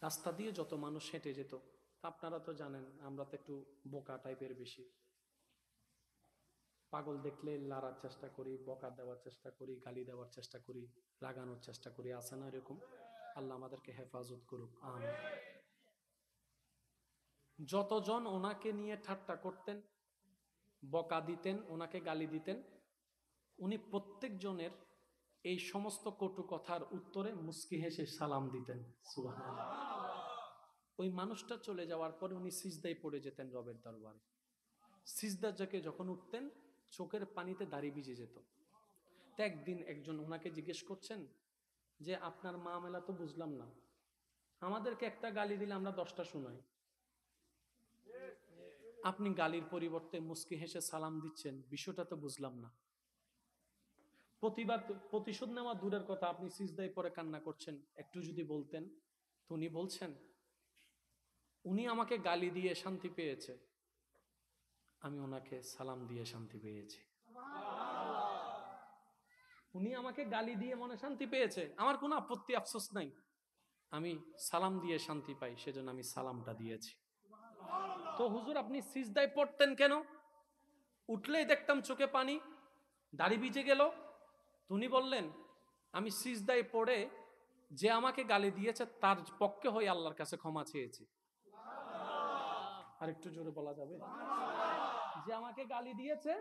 রাস্তা দিয়ে যত মানুষ হেঁটে যেত, আপনারা তো জানেন আমরা তো একটু বোকা টাইপের বেশি, পাগল দেখলে লড়ার চেষ্টা করি, বকা দেওয়ার চেষ্টা করি, গালি দেওয়ার চেষ্টা করি, রাগানোর চেষ্টা করি, আছে না এরকম? আল্লাহ আমাদেরকে হেফাজত করুক, আমিন। যতজন ওনাকে নিয়ে ঠাট্টা করতেন, বকা দিতেন, ওনাকে গালি দিতেন, উনি প্রত্যেকজনের এই সমস্ত কটু কথার উত্তরে মুস্কি হেসে সালাম দিতেন। সুবহানাল্লাহ। ওই মানুষটা চলে যাওয়ার পরে উনি সিজদায় পড়ে যেতেন রবের দরবারে। সিজদা থেকে যখন উঠতেন চোখের পানিতে দাড়ি ভিজে যেত। তো একদিন একজন ওনাকে জিজ্ঞেস করছেন যে আপনার মামলা তো বুঝলাম না, আমাদেরকে একটা গালি দিলে আমরা 10টা শোনাই, আপনি গালির পরিবর্তে মুস্কি হেসে সালাম দিচ্ছেন, বিষয়টা তো বুঝলাম না। প্রতিশোধ নেওয়া দূরের কথা, আপনি সিজদায় পরে কান্না করছেন, একটু যদি বলতেন। তো উনি বলছেন উনি আমাকে গালি দিয়ে শান্তি পেয়েছে, আমি ওনাকে সালাম দিয়ে শান্তি পেয়েছি। উনি আমাকে গালি দিয়ে মনে শান্তি পেয়েছে, আমার কোনো আপত্তি আফসোস নাই, আমি সালাম দিয়ে শান্তি পাই, সেজন্য আমি সালামটা দিয়েছি। তো হুজুর আপনি সিজদায় পড়তেন কেন? উঠলেই দেখতাম চোখে পানি, দাড়ি ভিজে গেল। উনি বললেন আমি সিজদায় পড়ে যে আমাকে গালি দিয়েছে তার পক্ষে হয়ে আল্লাহর কাছে ক্ষমা চেয়েছি। আর একটু জোরে বলা যাবে? যে আমাকে গালি দিয়েছে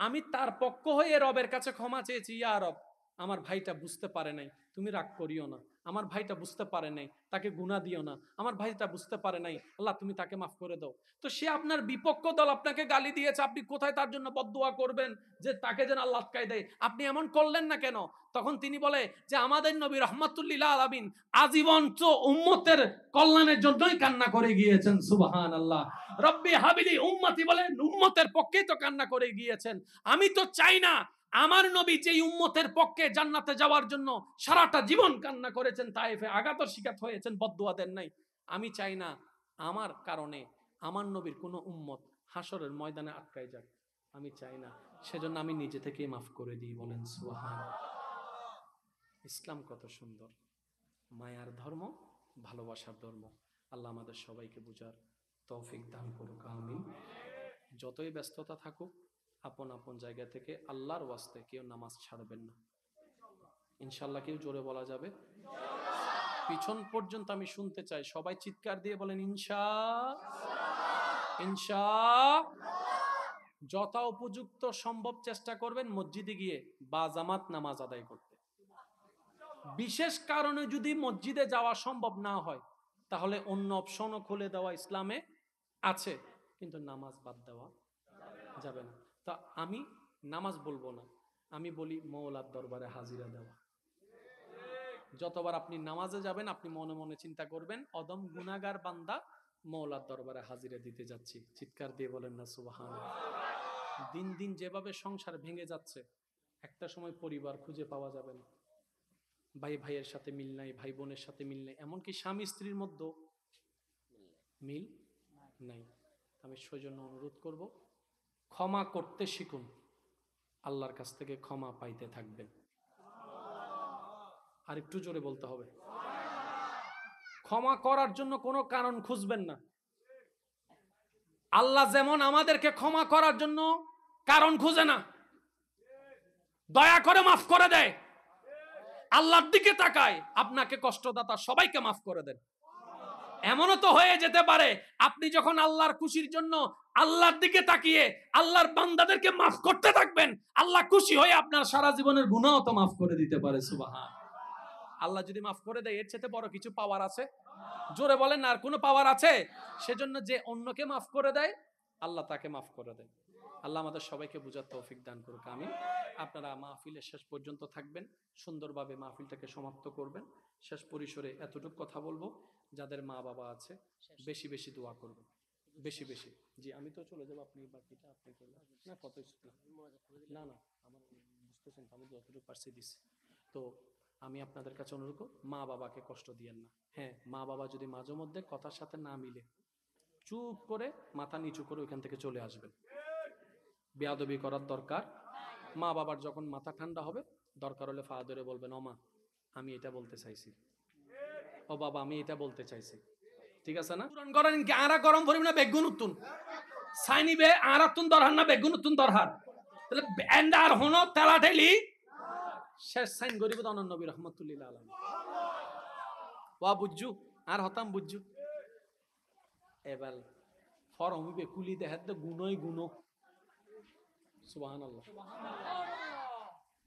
আমি তার পক্ষ হয়ে রবের কাছে ক্ষমা চেয়েছি, ইয়া রব আমার ভাইটা বুঝতে পারে নাই, তুমি রাগ করিও না, আমার ভাইটা বুঝতে পারে নাই, তাকে গুনাহ দিও না, আমার ভাইটা বুঝতে পারে নাই, আল্লাহ তুমি তাকে মাফ করে দাও। তো সে আপনার বিপক্ষ দল আপনাকে গালি দিয়েছে, আপনি কোথায় তার জন্য বদদুয়া করবেন যে তাকে যেন আল্লাহ আটকায় দেয়? আপনি এমন করলেন না কেন? তখন তিনি বলে যে আমাদের নবী রাহমাতুল্লিল আলামিন আজীবন তো উম্মতের কল্যাণের জন্যই কান্না করে গিয়েছেন। সুবহানাল্লাহ। রব্বি হাবিলি উম্মতি বলে উম্মতের পক্ষেই তো কান্না করে গিয়েছেন। আমি তো চাই না আমার নবী যে উম্মতের পক্ষে জান্নাতে যাওয়ার জন্য সারাটা জীবন কান্না করেছেন, তায়েফে আঘাত শিকার হয়েছেন, বদদুয়া দেন নাই, আমি চাই না আমার কারণে আমার নবীর কোনো উম্মত হাসরের ময়দানে আটকায় যাক, আমি চাই না। সেজন্য আমি নিজে থেকেই মাফ করে দিই। বলেন সুবহানাল্লাহ। ইসলাম কত সুন্দর, মায়ার ধর্ম, ভালোবাসার ধর্ম। আল্লাহ আমাদের সবাইকে বুঝার তৌফিক দান করুক, আমিন। যতই ব্যস্ততা থাকুক আপন আপন জায়গা থেকে আল্লাহর ওয়াস্তে কেউ নামাজ ছাড়বেন না, ইনশাল্লাহ। কেউ জোরে বলা যাবে? পিছন পর্যন্ত আমি শুনতে চাই, সবাই চিৎকার দিয়ে বলেন ইনশা। ইনশা। যথা উপযুক্ত সম্ভব চেষ্টা করবেন মসজিদে গিয়ে বা জামাত নামাজ আদায় করতে। বিশেষ কারণে যদি মসজিদে যাওয়া সম্ভব না হয় তাহলে অন্য অপশনও খুলে দেওয়া ইসলামে আছে, কিন্তু নামাজ বাদ দেওয়া যাবে না। তা আমি নামাজ বলবো না, আমি বলি মওলার দরবারে হাজিরা দেওয়া। যতবার আপনি নামাজে যাবেন আপনি মনে মনে চিন্তা করবেন অদম গুনাহগার বান্দা মওলার দরবারে হাজিরা দিতে যাচ্ছি। চিৎকার দিয়ে বলেন না সুবহানাল্লাহ। দিন দিন যেভাবে সংসার ভেঙে যাচ্ছে, একটা সময় পরিবার খুঁজে পাওয়া যাবে না, ভাই ভাইয়ের সাথে মিল নাই, ভাই বোনের সাথে মিল নাই, এমনকি স্বামী স্ত্রীর মধ্যে মিল নাই। আমি সেজন্য অনুরোধ করব ক্ষমা করতে শিখুন, আল্লাহর কাছ থেকে ক্ষমা পাইতে থাকবেন। আর একটু জোরে বলতে হবে। ক্ষমা করার জন্য কোনো কারণ খুঁজবেন না। আল্লাহ যেমন আমাদেরকে ক্ষমা করার জন্য কারণ খুঁজে না, দয়া করে মাফ করে দেয়। আল্লাহর দিকে তাকায়, আপনাকে কষ্টদাতা সবাইকে মাফ করে দেন। এমনও তো হয়ে যেতে পারে আপনি যখন আল্লাহর খুশির জন্য আল্লাহর দিকে তাকিয়ে আল্লাহর বান্দাদেরকে মাফ করতে থাকবেন, আল্লাহ খুশি হয়ে আপনার সারা জীবনের গুনাহ তো মাফ করে দিতে পারে। সুবহান। আল্লাহ যদি মাফ করে দেয় এর চেয়ে বড় কিছু পাওয়ার আছে? জোরে বলেন না, আর কোনো পাওয়ার আছে? সেজন্য যে অন্যকে মাফ করে দেয় আল্লাহ তাকে মাফ করে দেয়। আল্লাহ আমাদের সবাইকে বুঝার তৌফিক দান করুক, আমিন। আপনারা মাহফিলের শেষ পর্যন্ত থাকবেন, সুন্দরভাবে মাহফিলটাকে সমাপ্ত করবেন। শেষ পরিসরে এতটুকু কথা বলবো, যাদের মা বাবা আছে বেশি বেশি দোয়া করবেন, বেশি বেশি। জি আমি তো চলে যাবো, আপনি বাকিটা আপনি করবেন না। কত না না আমার বুঝতেছেন, আমি যতটুকু পারছি দিচ্ছি। তো আমি আপনাদের কাছে অনুরোধ করব, মা বাবাকে কষ্ট দিয়েন না। হ্যাঁ, মা বাবা যদি মাঝে মধ্যে কথার সাথে না মিলে চুপ করে মাথা নিচু করে ওইখান থেকে চলে আসবেন। বেয়াদবি করার দরকার। মা বাবার যখন মাথা ঠান্ডা হবে দরকার হলে ফা ধরে বলবেন, ও মা আমি এটা বলতে চাইছি, ও বাবা আমি এটা বলতে চাইছি, ঠিক আছে না? পূরণ করেন কি আরা গরম ভরিব না বেগুন উত্তুন সাইনিবে আর তুন দরহার না বেগুন উত্তুন দরহার, তাহলে এন্ডার হনো তেলা ঠেলি শেষ সাইন গরিব অনন্য নবী রহমতুল্লাহ আলাইহি ওয়া বুঝজু আর হতাম বুঝজু এবার ফরমিবে কুলি দেখাত গুণই গুণ সুবহানাল্লাহ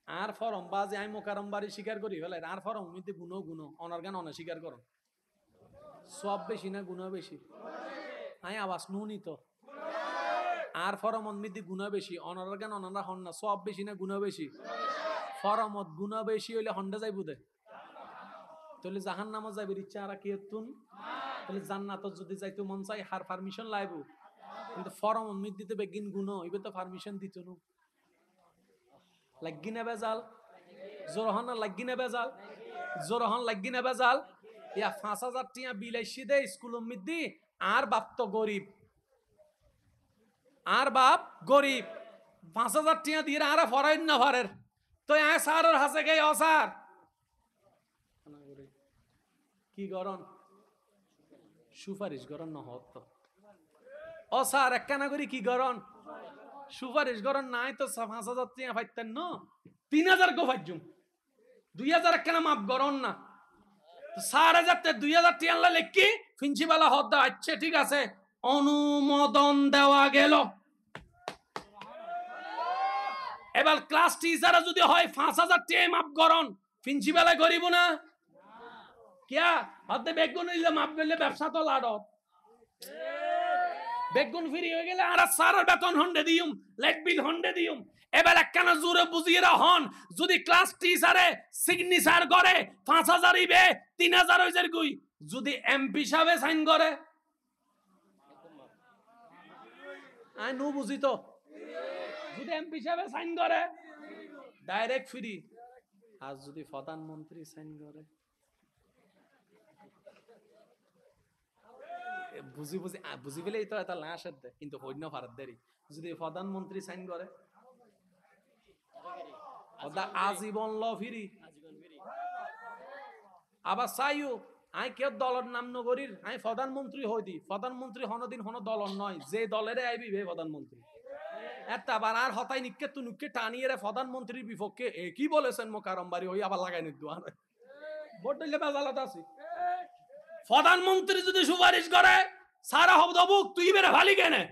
আর ফরম বাজে আমি মোকারম বাড়ি স্বীকার করি ফেলাই আর ফরম মিতে গুণ গুণ অনর্গান অনস্বীকার করো সব বেশি না গুণ বেশি আই আওয়াজ নুনি তো আর ফরমত মিতে গুণ বেশি অনর্গান অনরা হন না সব বেশি না গুণ বেশি ফরমত গুণ বেশি হইলে হন্ডা যাইব দে তাহলে জাহান নামত যাইবের ইচ্ছা আর কি তুন তাহলে জান্নাতত যদি যাইতো মন চাই হার পারমিশন লাইব কিন্তু ফরম মিত দিতে বেগিন গুণ ইবে তো পারমিশন দিত নু লাগি না বেজাল জোরহন লাগি না বেজাল জোরহন লাগি না বেজাল ইয়া 5000 টিয়া বিলাইছি দে স্কুল মিদ্দি আর বাপ তো গরিব আর বাপ গরিব 5000 টিয়া দিয়ে আর ফরাইন না ফরের তো আ স্যারের হাসে গে ও স্যার কি গরন সুপারিশ গরন না হত ও স্যার একখানা করি কি গরন সুপারিশ গরন নাই তো 5000 টিয়া পাইতেন ন 3000 গো ফাজুম 2000 একখানা মাপ গরন না তো 4000 2000 টিয়া লেখি প্রিন্সিপাল হদ আচ্ছা ঠিক আছে অনুমোদন দেওয়া গেল এবার ক্লাস টিচার যদি হয় 5000 টিয়া মাপ গরন প্রিন্সিপালে করিব না কিয়া হতে বেগুন হইলে মাপ গেলে ব্যবসা তো লাড়ত বেগুন ফ্রি হয়ে গেলে আর সারার বেতন হন্ডে দিউম লাইট বিল হন্ডে দিউম এবার একখানা জোরে বুঝিয়ে হন যদি ক্লাস টিচারে সিগনেচার করে 5000 ইবে 3000 হইছে কই যদি এমপি সাহেব সাইন করে আই নো বুঝি তো যদি এমপি সাহেব সাইন করে ডাইরেক্ট ফ্রি আর যদি প্রধানমন্ত্রী সাইন করে বুঝি বুঝি বুঝি পেলেই তো এটা লাশ দে কিন্তু হইন ভারত দেরি যদি প্রধানমন্ত্রী সাইন করে ওদা আজীবন ল ফিরি আবার চাইও আই কেউ দলের নাম নগরীর আই প্রধানমন্ত্রী হই দি প্রধানমন্ত্রী হনদিন হন দলর নয় যে দলের আইবি বে প্রধানমন্ত্রী একটা বার আর হতাই নিকে তু নুকে টানিয়ে রে প্রধানমন্ত্রীর বিপক্ষে এ কি বলেছেন মোকারম বাড়ি হই আবার লাগাই নিত ভোট দিলে বেজালত আছে প্রধানমন্ত্রী যদি সুপারিশ করে সারা হব দবুক তুই বেরে ভালি কেনে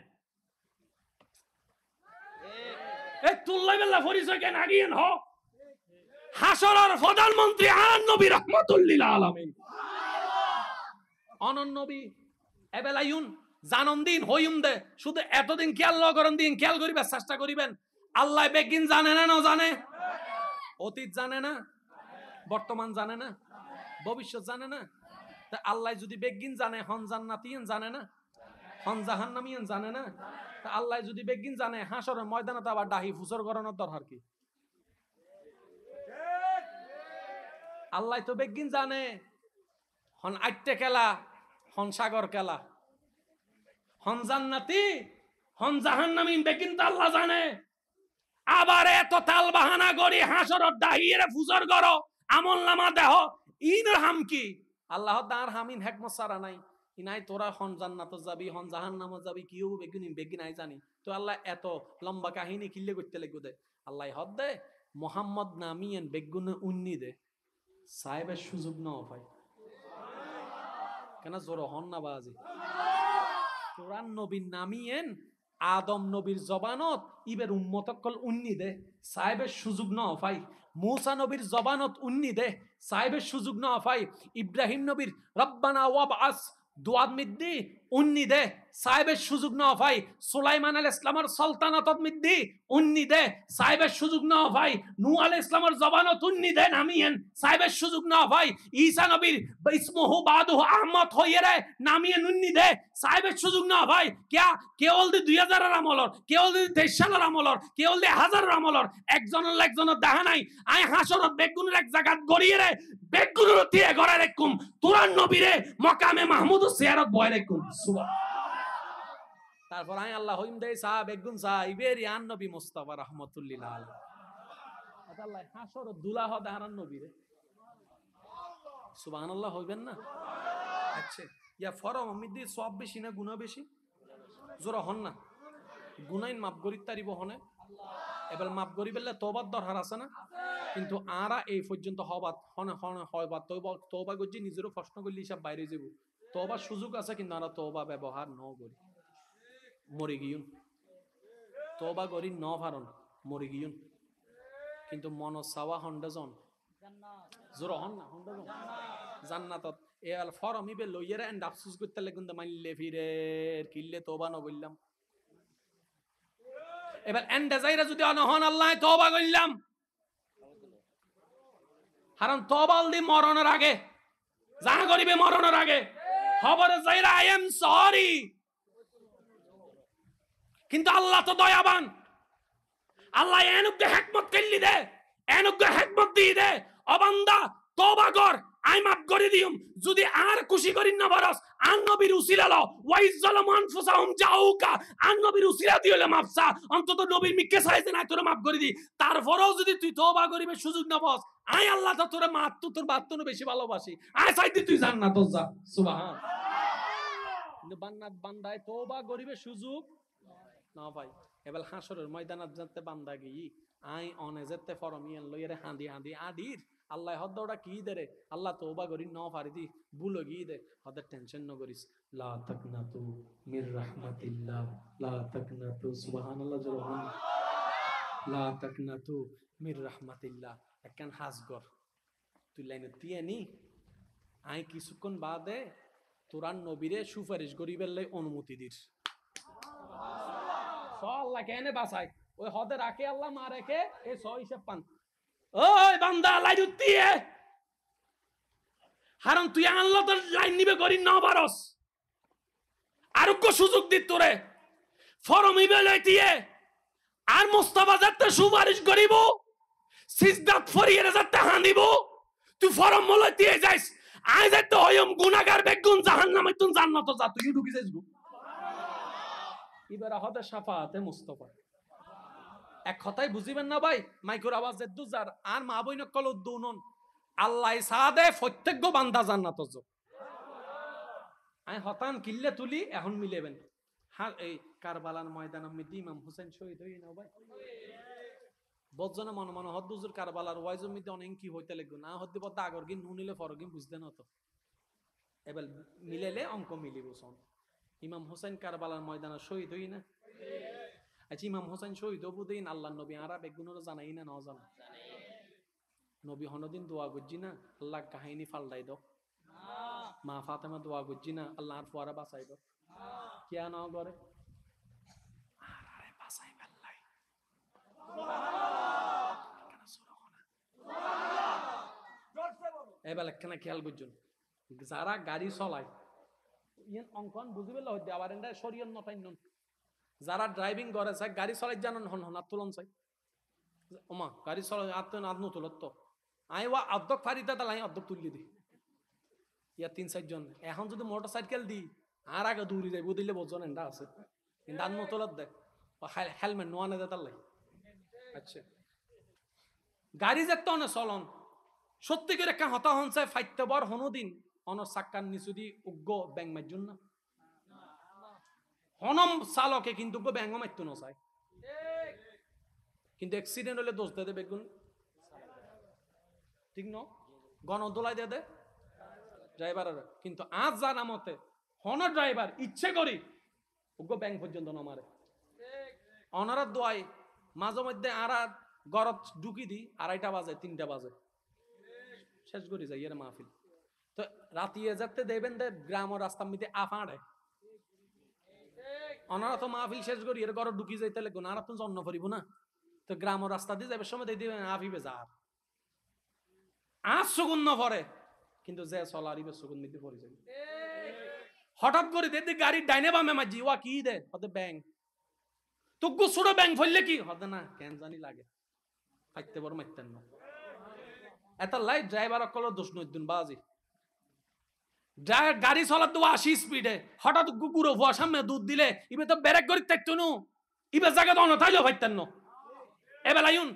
এ তুল্লাই বেলা পরিচয় কেন আগিয়েন হ হাসরের প্রধানমন্ত্রী আর নবী রহমাতুল্লিল আলামিন অনন্য নবী এবেলায়ুন জানন দিন হইম দে শুধু এতদিন খেয়াল ন করেন দিন খেয়াল করিবে চেষ্টা করিবেন আল্লাহ বেগিন জানে না জানে অতীত জানে না বর্তমান জানে না ভবিষ্যৎ জানে না তা আল্লাহ যদি বেগিন জানে হন জান্নাতিয়ন জানে না হন জাহান্নামিয়ন জানে না তা আল্লাহ যদি বেগিন জানে হাসরের ময়দানে তো আবার ডাহি ফুসর করানোর দরকার কি আল্লাহ তো বেগিন জানে হন আইটে খেলা হন সাগর খেলা হন জান্নাতি হন জাহান্নামিন বেগিন তো আল্লাহ জানে আবার এত তাল বাহানা করি হাসরের ডাহিরে ফুসর করো আমল নামা দেহ ইনের হাম কি আল্লাহ তার হামিন হেকমত সারা নাই ইনাই তোরা হন জান্নাত যাবি হন জাহান্নামত যাবি কিও বেগিন আই জানি তো আল্লাহ এত লম্বা কাহিনী কিল্লে করতে লাগবে দে আল্লাহ হদ দে মোহাম্মদ নামিয়েন বেগুন উন্নি দে সাহেবের সুযোগ না ভাই কেন জোর হন না বাজি কোরআন নবীর নামিয়েন আদম নবীর জবানত ইবের উম্মতকল উন্নি দে সাহেবের সুযোগ না ভাই মুসা নবীর জবানত উন্নি দে সাহেবের সুযোগ না ভাই ইব্রাহিম নবীর রব্বানা ওয়াবআস দুআদ মিদ্দি উন্নি দে সাহেবের সুযোগ না ভাই সুলাইমান আলাইহিস সালামের সালতানাতত মিদ্দি উন্নি দে সাহেবের সুযোগ না ভাই নূহ আলাইহিস সালামের জবানত উন্নি দে নামিয়েন সাহেবের সুযোগ না ভাই ঈসা নবীর ইসমুহু বাদুহু আহমদ হইয়ে রে নামিয়েন উন্নি দে সাহেবের সুযোগ না ভাই কিয়া কেবল দি 2000 এর আমলর কেবল দি 23 সালের আমলর কেবল দি 1000 এর আমলর একজনের দেখা নাই আই হাসরত বেগুনের এক জায়গা গড়িয়ে রে বেগুনের দিয়ে গড়া রাখুম তুরান নবীরে মাকামে মাহমুদ সিয়ারত বয় রাখুম তারপর আই আল্লাহ হইম দেই সা বেগুন সা ইবেরি আন নবী মুস্তাফা রাহমাতুল্লিল আলাইহি আল্লাহ হাসরত দুলাহ দাহারান নবীরে সুবহানাল্লাহ হইবেন না? আচ্ছা, ইয়া ফরম মিদি সব বেশি না গুনাহ বেশি? জোরা হন না। গুনাইন মাফ করিতে পারিব হনে? এবার মাফ করি বললে তওবার দরকার আছে না? কিন্তু আরা এই পর্যন্ত হবাত হনে হনে হয়বাত তওবা করছি নিজেরও প্রশ্ন করলে হিসাব বাইরে যাব। তওবার সুযোগ আছে কিন্তু আমরা তওবা ব্যবহার ন করি, মরে গিয়ুন। তওবা করি ন পারন, মরে গিয়ুন। কিন্তু মন চাওয়া হন্ডজন জোর হন না, হন্ডজন জান্নাতত এল ফরমিবে লইয়েরা এন্ড আফসোস করতে লাগুন মাইলে ফিরে কিল্লে তওবা ন করলাম। এবার এন্ডে যাইরা যদি অনহন আল্লাহ তওবা করলাম, কারণ তওবা দি মরণের আগে যা করিবে মরণের আগে খবরে যাইরা আই এম সরি। কিন্তু আল্লাহ তো দয়াবান, আল্লাহ এনুগ্গে হিকমত কইলি দে, এনুগ্গে হিকমত দি দে। ও বান্দা তওবা কর, আই মাফ করে দিউম। যদি আর খুশি করিন না বরস আন নবীর উসিলা ল ওয়াইজ জালাম আনফুসাহুম জাউকা, আন নবীর উসিলা দিলে মাফসা, অন্তত নবীর মিকে চাইছে না তোরে মাফ করে দি। তারপরেও যদি তুই তওবা করিবে সুযোগ না পাস, আই আল্লাহ তো তোরে মাফ তো তোর বাত তো বেশি ভালোবাসি, আই চাইতে তুই জান্নাত যা। সুবহান। কিন্তু বান্দায় তওবা করিবে সুযোগ না ভাই। এবার হাসরের ময়দানত যাতে বান্দা গিয়ে আই অনে যেতে ফরমিয়ান লইরে হাঁদি হাঁদি আডির আল্লাহ হদ্দটা কি দেরে আল্লাহ তওবা করি ন পারি দি ভুল গিয়ে দে হদের টেনশন ন করিস। লা তাকনাতু মির রাহমাতিল্লাহ, লা তাকনাতু সুবহানাল্লাহ জুরহান, লা তাকনাতু মির রাহমাতিল্লাহ। একখান হাসগর তুই লাইনে তিয়ানি আই কিছুক্ষণ বাদে তোরান নবীরে সুপারিশ করিবার লাই অনুমতি দিস। আল্লাহ কেন বাঁচায় ওই হদে রাখে আল্লাহ মা রেখে এই ছ হিসেব পান। ওই বান্দা লাইন দিয়ে হারন তুই আল্লাহ তোর লাইন নিবে করি না পারস, আরোগ্য সুযোগ দিত তোরে ফরম ইবে লইতিয়ে আর মুস্তাফা যাতে সুপারিশ করিব সিজদাত ফরিয়ে যাতে হানিব তুই ফরম লইতিয়ে যাইস। আই যাতে হয়ম গুনাহগার বেগুন জাহান্নামে তুই জান্নাত যা তুই ঢুকি যাইস গো। এবার হদে শাফাতে মুস্তাফা এক কথাই বুঝিবেন না ভাই। মাইকুর আওয়াজ দুজার আর মা বইন কল দুনন আল্লাহ সাদে প্রত্যেক বান্দা জান্নাত যোগ। আই হতান কিল্লে তুলি এখন মিলেবেন। হ্যাঁ এই কারবালার ময়দান মধ্যে ইমাম হোসেন শহীদ হই না ভাই। বজ্জনে মনে মনে হদ দুজুর কারবালার ওয়াইজের মধ্যে অনেক কি হইতে লাগবে না হদ্দি বদ্ধ আগর গিয়ে নুনিলে ফরগিন বুঝতে না তো। এবার মিলেলে অঙ্ক মিলিব শোন। ইমাম হোসেন কারবালার ময়দানে শহীদ হই না। আচ্ছা ইমাম হোসেন শহীদ হবুদিন আল্লাহ নবী আরা বেগুনের জানাই না ন জানা নবী হনদিন দোয়া করছি না আল্লাহ কাহিনী ফাল্লাই দাও, মা ফাতেমা দোয়া করছি না আল্লাহ আর ফুয়ারা বাঁচাই দাও। কিয়া নাও করে আরে বাঁচাই ফেললাই এবার একখানা খেয়াল করছেন যারা গাড়ি চলায় ইয়েন অঙ্কন বুঝিবে হইতে আবার এন্ডা শরীয়ত নতাই নন। যারা ড্রাইভিং করে চাই গাড়ি চলাই জানেন হন হন তুলন চাই ওমা গাড়ি চলাই আত্ম আত্ম তুলত তো আই ওয়া অর্ধক ফারিতে তাহলে আমি অর্ধক তুলি দিই ইয়া ৩-৪ জন। এখন যদি মোটর সাইকেল দিই আর আগে দৌড়ি যাই বুঝলে বোঝন এন্ডা আছে কিন্তু আত্ম তোলত দেখ হেলমেট নোয়া নেই তার। আচ্ছা গাড়ি যেত অনে চলন সত্যি করে একটা হতা হন চাই ফাইতে বর হনদিন অন চাক্কার নিচু দি উগ্র ব্যাং মারজুন না হনম চালকে কিন্তু ব্যাঙ্গ মারতো না চাই কিন্তু অ্যাক্সিডেন্ট হলে দোষ দে বেগুন ঠিক ন গণদোলাই দে ড্রাইভারের। কিন্তু আজ জানা মতে হন ড্রাইভার ইচ্ছে করি উগ্র ব্যাংক পর্যন্ত না মারে অনারার দোয়াই মাঝে মধ্যে আরা গরত ঢুকি দি ২:৩০ বাজে ৩টা বাজে শেষ করি যাই এর মাহফিল তো রাতিয়ে যেতে দেবেন দে গ্রাম ও রাস্তার মধ্যে আফাড়ে অনারা তো মাহফিল শেষ করি এর ঘর ঢুকি যাইতে লাগবো না আর তুমি জন্ম করিব না তো গ্রাম ও রাস্তা দিয়ে যাবে সময় দিয়ে দিবেন আফিবে যার আজ সুগুন্ন পরে কিন্তু যে চলার ইবে সুগুন মিতে পড়ে যাবে হঠাৎ করে দেখি গাড়ির ডাইনে বামে মাঝি ওয়া কি দে হতে ব্যাং তো গুছুড়ো ব্যাং ফেললে কি হতে না কেন জানি লাগে ফাইতে বড় মারতেন না এত লাইট ড্রাইভার অকল দোষ নইতুন বাজি গাড়ি চলার তো ৮০ স্পিডে হঠাৎ কুকুর ভুয়া সামনে দুধ দিলে ইবে তো ব্রেক করি থাকতো নু ইবে জায়গা তো অনথাইলেও ফাইতেন না। এবেলা ইউন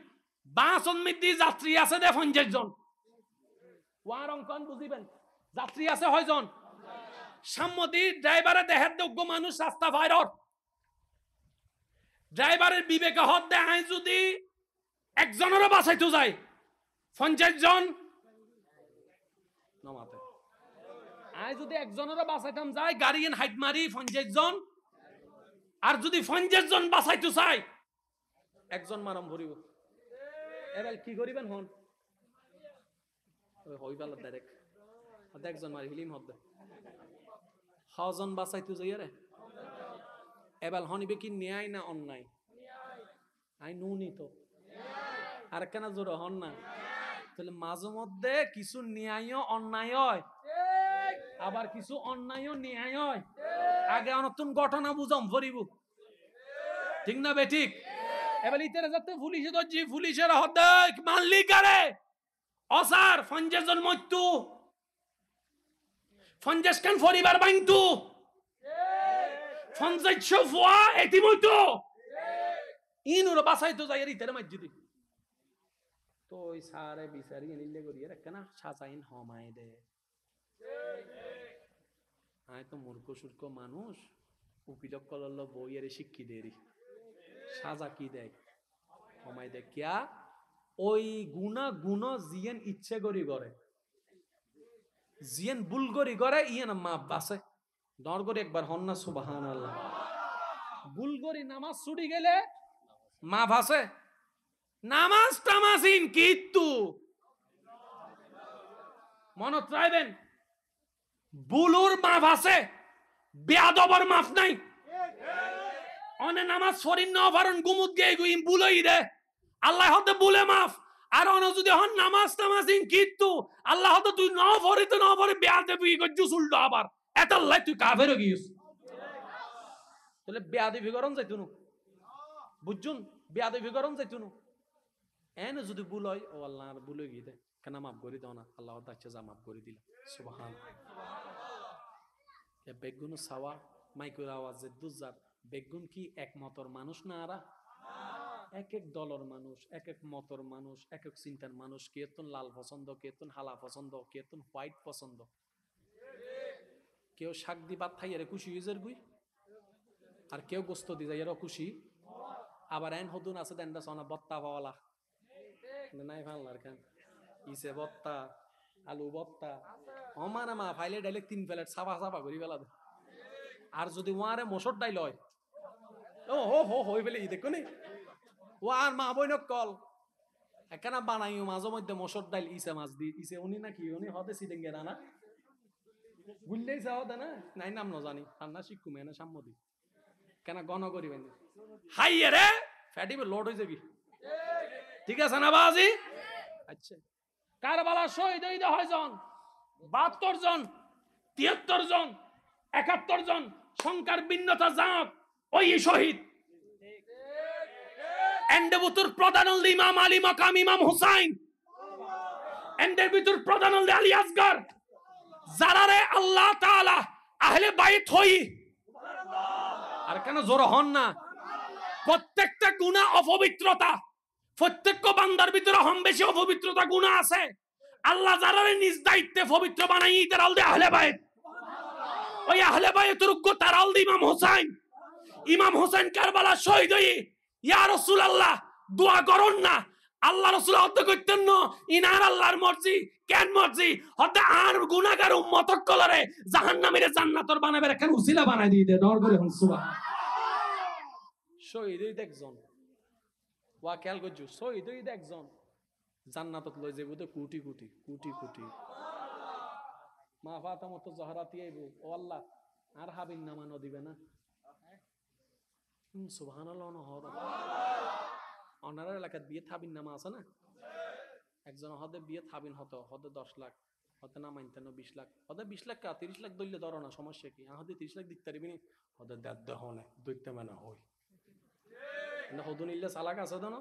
বাসন মিদ্দি যাত্রী আছে দে ৫০ জন ওয়ার অঙ্কন বুঝিবেন। যাত্রী আছে হয়জন, সাম্মতি ড্রাইভারে দেহের যোগ্য মানুষ রাস্তা ফাইরর, ড্রাইভারের বিবেকে হদ দেয় আই যদি একজনেরও বাঁচাইতে যায় 50 জন নমাতে, আই যদি একজনেরও বাঁচাইতাম যাই গাড়ি এন হাইট মারি 50 জন, আর যদি 50 জন বাঁচাইতে চাই একজন মারম ভরিব। এবার কি করিবেন হন হইবাল ডাইরেক্ট একজন মারি হিলিম হদ হজন বাঁচাইতে যাই রে এবার হনিবে কি ন্যায় না অন্যায়? আই নুনি তো আর কেন জোর হন না, তাহলে মাঝে মধ্যে কিছু ন্যায় অন্যায় হয়, আবার কিছু অন্যায় ন্যায় হয়। আগে নতুন ঘটনা বুঝাম ভরিব, ঠিক না বেঠিক? এবার ইতারে যাতে পুলিশে দর্জি পুলিশের হদে মানলি কারে অসার 50 জন মৃত্যু, 50 খান পরিবার বাইন্তু, 50 ফুয়া এটি মইতো ইনুর বাসাইতো যাই ইতারে মসজিদে তো ওই সারে বিচারি নিলে করিয়ে রাখে না সাজাইন হমায় দে। আয় তো মূর্খ সূর্খ মানুষ উকিলক কলল বইয়ের শিক্ষি দেরি সাজা কি দেয় হমায় দে কিয়া ওই গুণা গুণ জিয়েন ইচ্ছে করি করে জিয়েন ভুল করি করে ইয়েন মাপ বাসে দর করে একবার হন্না সুবহানাল্লাহ। ভুল করি নামাজ ছুটি গেলে মা ভাসে, নামাজ টামাজিন কিন্তু মনত রাখবেন বুলুর মাফ আছে, বেয়াদবর মাফ নাই। অনে নামাজ ফরিন ন পারন গুমুত গে গুইম বুলই দে আল্লাহ হতে বুলে মাফ, আর অন যদি হন নামাজ টামাজিন কিন্তু আল্লাহ হতে তুই ন ফরিতে ন ফরি বেয়াদে বিই গজু উল্টো আবার এত আল্লাহ তুই কাফের গিয়েছ, তাহলে বেয়াদে বিগরণ যাইতুনু বুঝছুন, বেয়াদে বিগরণ যাইতুনু এনে যদি ভুল হয় ও আল্লাহ আর ভুলে গিয়ে দেয় কেন মাফ করে দাও না, আল্লাহ আচ্ছা যা মাফ করে দিলাম সুবহান। বেগুন সাওয়া মাইকুর আওয়াজে দুজার বেগুন কি একমতর মানুষ না আরা এক এক দলের মানুষ এক এক মতর মানুষ এক এক চিন্তার মানুষ, কেতন লাল পছন্দ কেতন হালা পছন্দ কেতন হোয়াইট পছন্দ, কেউ শাক দি ভাত খাই এর খুশি হয়ে গুই আর কেউ গোস্ত দি যায় এরও খুশি, আবার এন হদুন আছে দেন সোনা বত্তা পাওয়ালা নাই ফাল্লার খান ইসে বত্তা আলু বত্তা অমানা মা ফাইলে ডাইলেক্ট 3 প্লেট সাফা সাফা করি ফেলা দে, আর যদি ওয়ারে মসুর ডাইল হয় ও হো হো হই ফেলে ই দেখো নি ও আর মা বই কল একখানা বানাইও মাঝে মধ্যে মসুর ডাইল ইসে মাছ দি ইসে উনি নাকি উনি হদে সিডেঙ্গে রানা বুঝলেই যাও দে না নাই নাম ন জানি রান্না শিক্ষু মেনে সাম্মদি কেন গণ করিবেন হাই রে ফ্যাটিবে লোড হয়ে যাবি, ঠিক আছে না বাজি? আচ্ছা কারবালা শহীদ হইতে হয় জন 72 জন 73 জন 71 জন সংখ্যার ভিন্নতা যাক ওই শহীদ এন্ডে ভিতর প্রধান হল ইমাম আলী মাকাম ইমাম হুসাইন, এন্ডের ভিতর প্রধান হল আলী আসগর, যারারে আল্লাহ তাআলা আহলে বাইত হই আর কেন জোর হন না, প্রত্যেকটা গুনাহ অপবিত্রতা, প্রত্যেক বান্দার ভিতরে হম বেশি অপবিত্রতা গুনাহ আছে, আল্লাহ যারারে নিজ দায়িত্বে পবিত্র বানাই তার আলদে আহলে বাইত, ওই আহলে বাইতের উগ্র তার আলদে ইমাম হুসাইন, ইমাম হুসাইন কারবালা শহীদ হই ইয়া রাসূলুল্লাহ দোয়া করুন না, আল্লাহ রাসূল হতে করতেন না ইনার আল্লাহর মর্জি কেন মর্জি হতে আর গুনাহগার উম্মত কলরে জাহান্নামীরে জান্নাতর বানাবে কেন উসিলা বানাই দিয়ে দে দর করে সুবহান। শহীদ হইতে একজন ওয়া খেয়াল করছো শহীদ হইতে একজন জান্নাতত লই যাইব তো কোটি কোটি কোটি কোটি মা ফাতেমা তো জহরাতি আইব ও আল্লাহ আর হাবিন নামানো দিবে না সুবহানাল্লাহ নহর অনার এলাকার বিয়ে থাবিন নামা আছে না, একজন হদে বিয়ে থাবিন হতো হদে 10 লাখ হতে না মানতেন 20 লাখ হদে 20 লাখ কা 30 লাখ দইলে ধরো না সমস্যা কি হদে 30 লাখ দিতে পারবি না হদে দেদ হনে দইতে মানে হই না হদুন ইল্লে চালাক আছে তো না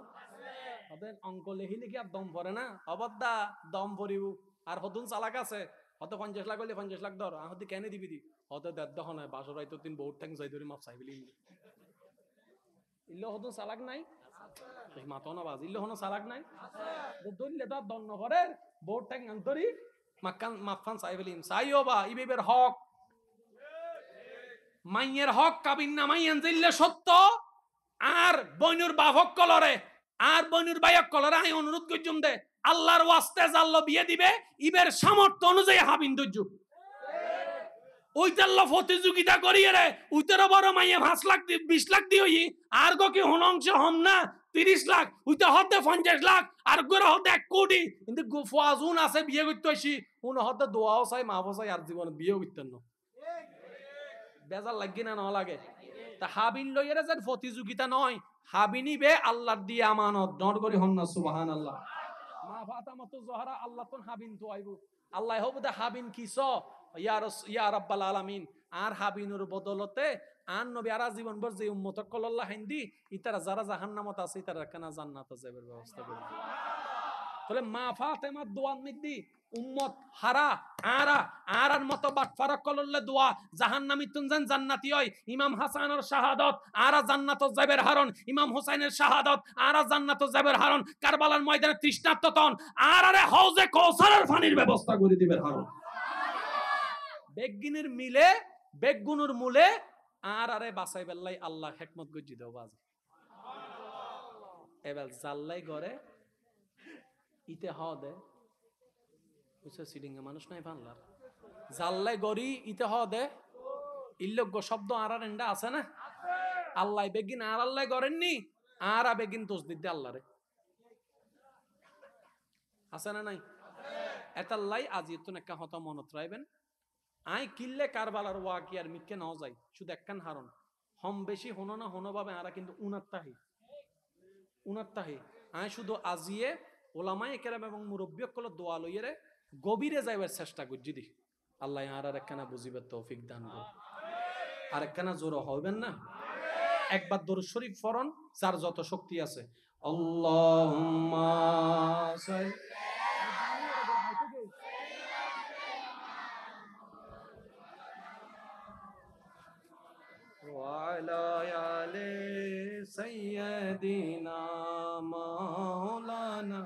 হদে অঙ্ক লেখিলে কি আর দম পড়ে না অবদ্দা দম পড়িব আর হদুন চালাক আছে হতে 50 লাখ হইলে 50 লাখ ধর হদে কেন দিবি দি হদে দেদ হনে বাসর রাইতো তিন বহুত ঠ্যাং যাই ধরে মাপ চাইবিলি ইল্লে হদুন চালাক নাই মাতো না বাজ ইল্লে হনো চালাক নাই দইলে তো দন্ন করে বহুত ঠ্যাং আন্তরি মাফান সাইবেলিম সাইওবা ইবের হক মাইয়ের হক কাবিন না মাইয়েন জিল্লে সত্য আর বইনুর বাভক কলরে আর বইনুর বায়ক কলরে আই অনুরোধ করছুম দে আল্লাহর ওয়াস্তে জাল্লো বিয়ে দিবে ইবের সামর্থ্য অনুযায়ী হাবিন দুজু ওইটার প্রতিযোগিতা করিয়ে রে ওইটার বড় মাইয়ে 5 লাখ 20 লাখ দিয়ে আর গো কি হনংশ হম না 30 লাখ ওইটা হতে 50 লাখ আর গোরা হতে 1 কোটি কিন্তু ফুয়াজুন আছে বিয়ে করতে আসি উন হতে দোয়াও চাই মাফও চাই আর জীবনে বিয়ে করতেন না বেজার লাগি না না লাগে তা হাবিন লইয়ের যে প্রতিযোগিতা নয় হাবিনি বে আল্লাহর দিয়ে আমানত নর করি হন না সুবহানাল্লাহ মা ফাতামাতু জোহরা আল্লাহ তন হাবিন তো আইবো আল্লাহ হবদে হাবিন কিস ইয়া রাব্বাল আলামিন আর হাবিনুর বদলতে আর নবী আর জীবন ভর যে উম্মত কল্লাহ হিন্দি ইতারা যারা জাহান্নামত আছে ইতারা কেনা জান্নাতে যাবের ব্যবস্থা করে তাহলে মা ফাতেমা দোয়ান মিদ্দি উম্মত হারা আরার মতো বাটফারা কলল্লে দোয়া জাহান্নামী তুনজান জান্নাতি হয় ইমাম হাসানের শাহাদাত আরা জান্নাত যাবের হারণ ইমাম হুসাইনের শাহাদাত আরা জান্নাত যাবের হারণ কারবালার ময়দানে তৃষ্ণার্ততন আরে হাউজে কাউসারের পানির ব্যবস্থা করে দিবের হারণ বেগিনের মিলে বেগুনুর মূলে আরে বাসাই বেল্লাই আল্লাহ হিকমত গজি দাও বাজে এবার জাল্লাই গরে ইতে হদে বুঝছো সিডিং মানুষ নাই বাংলার জাল্লাই গরি ইতে হদে ইল্লজ্ঞ শব্দ আরার এন্ডা আছে না আল্লাহ বেগিন আর আল্লাহ গরেননি আর বেগিন দোষ দিতে আল্লাহরে আছে না নাই এতাল্লাই আজি তো একটা হতা মনত রাখবেন আই কিল্লে কারবালার ওয়াকি আর মিক্কে নাও যাই শুধু একখান হারণ হম বেশি হনো না হনো ভাবে আরা কিন্তু উনাত্তাহি আই শুধু আজিয়ে ওলামায়ে কেরাম এবং মুরব্বিয়ক কল দোয়া লইয়ে গভীরে যাইবার চেষ্টা করছি দি আল্লাহ আর একখানা বুঝিবার তৌফিক দান করুন আর একখানা জোর হবেন না একবার দরুদ শরীফ পড়ুন যার যত শক্তি আছে আল্লাহুম্মা সাল্লি وعلى آل سيدنا مولانا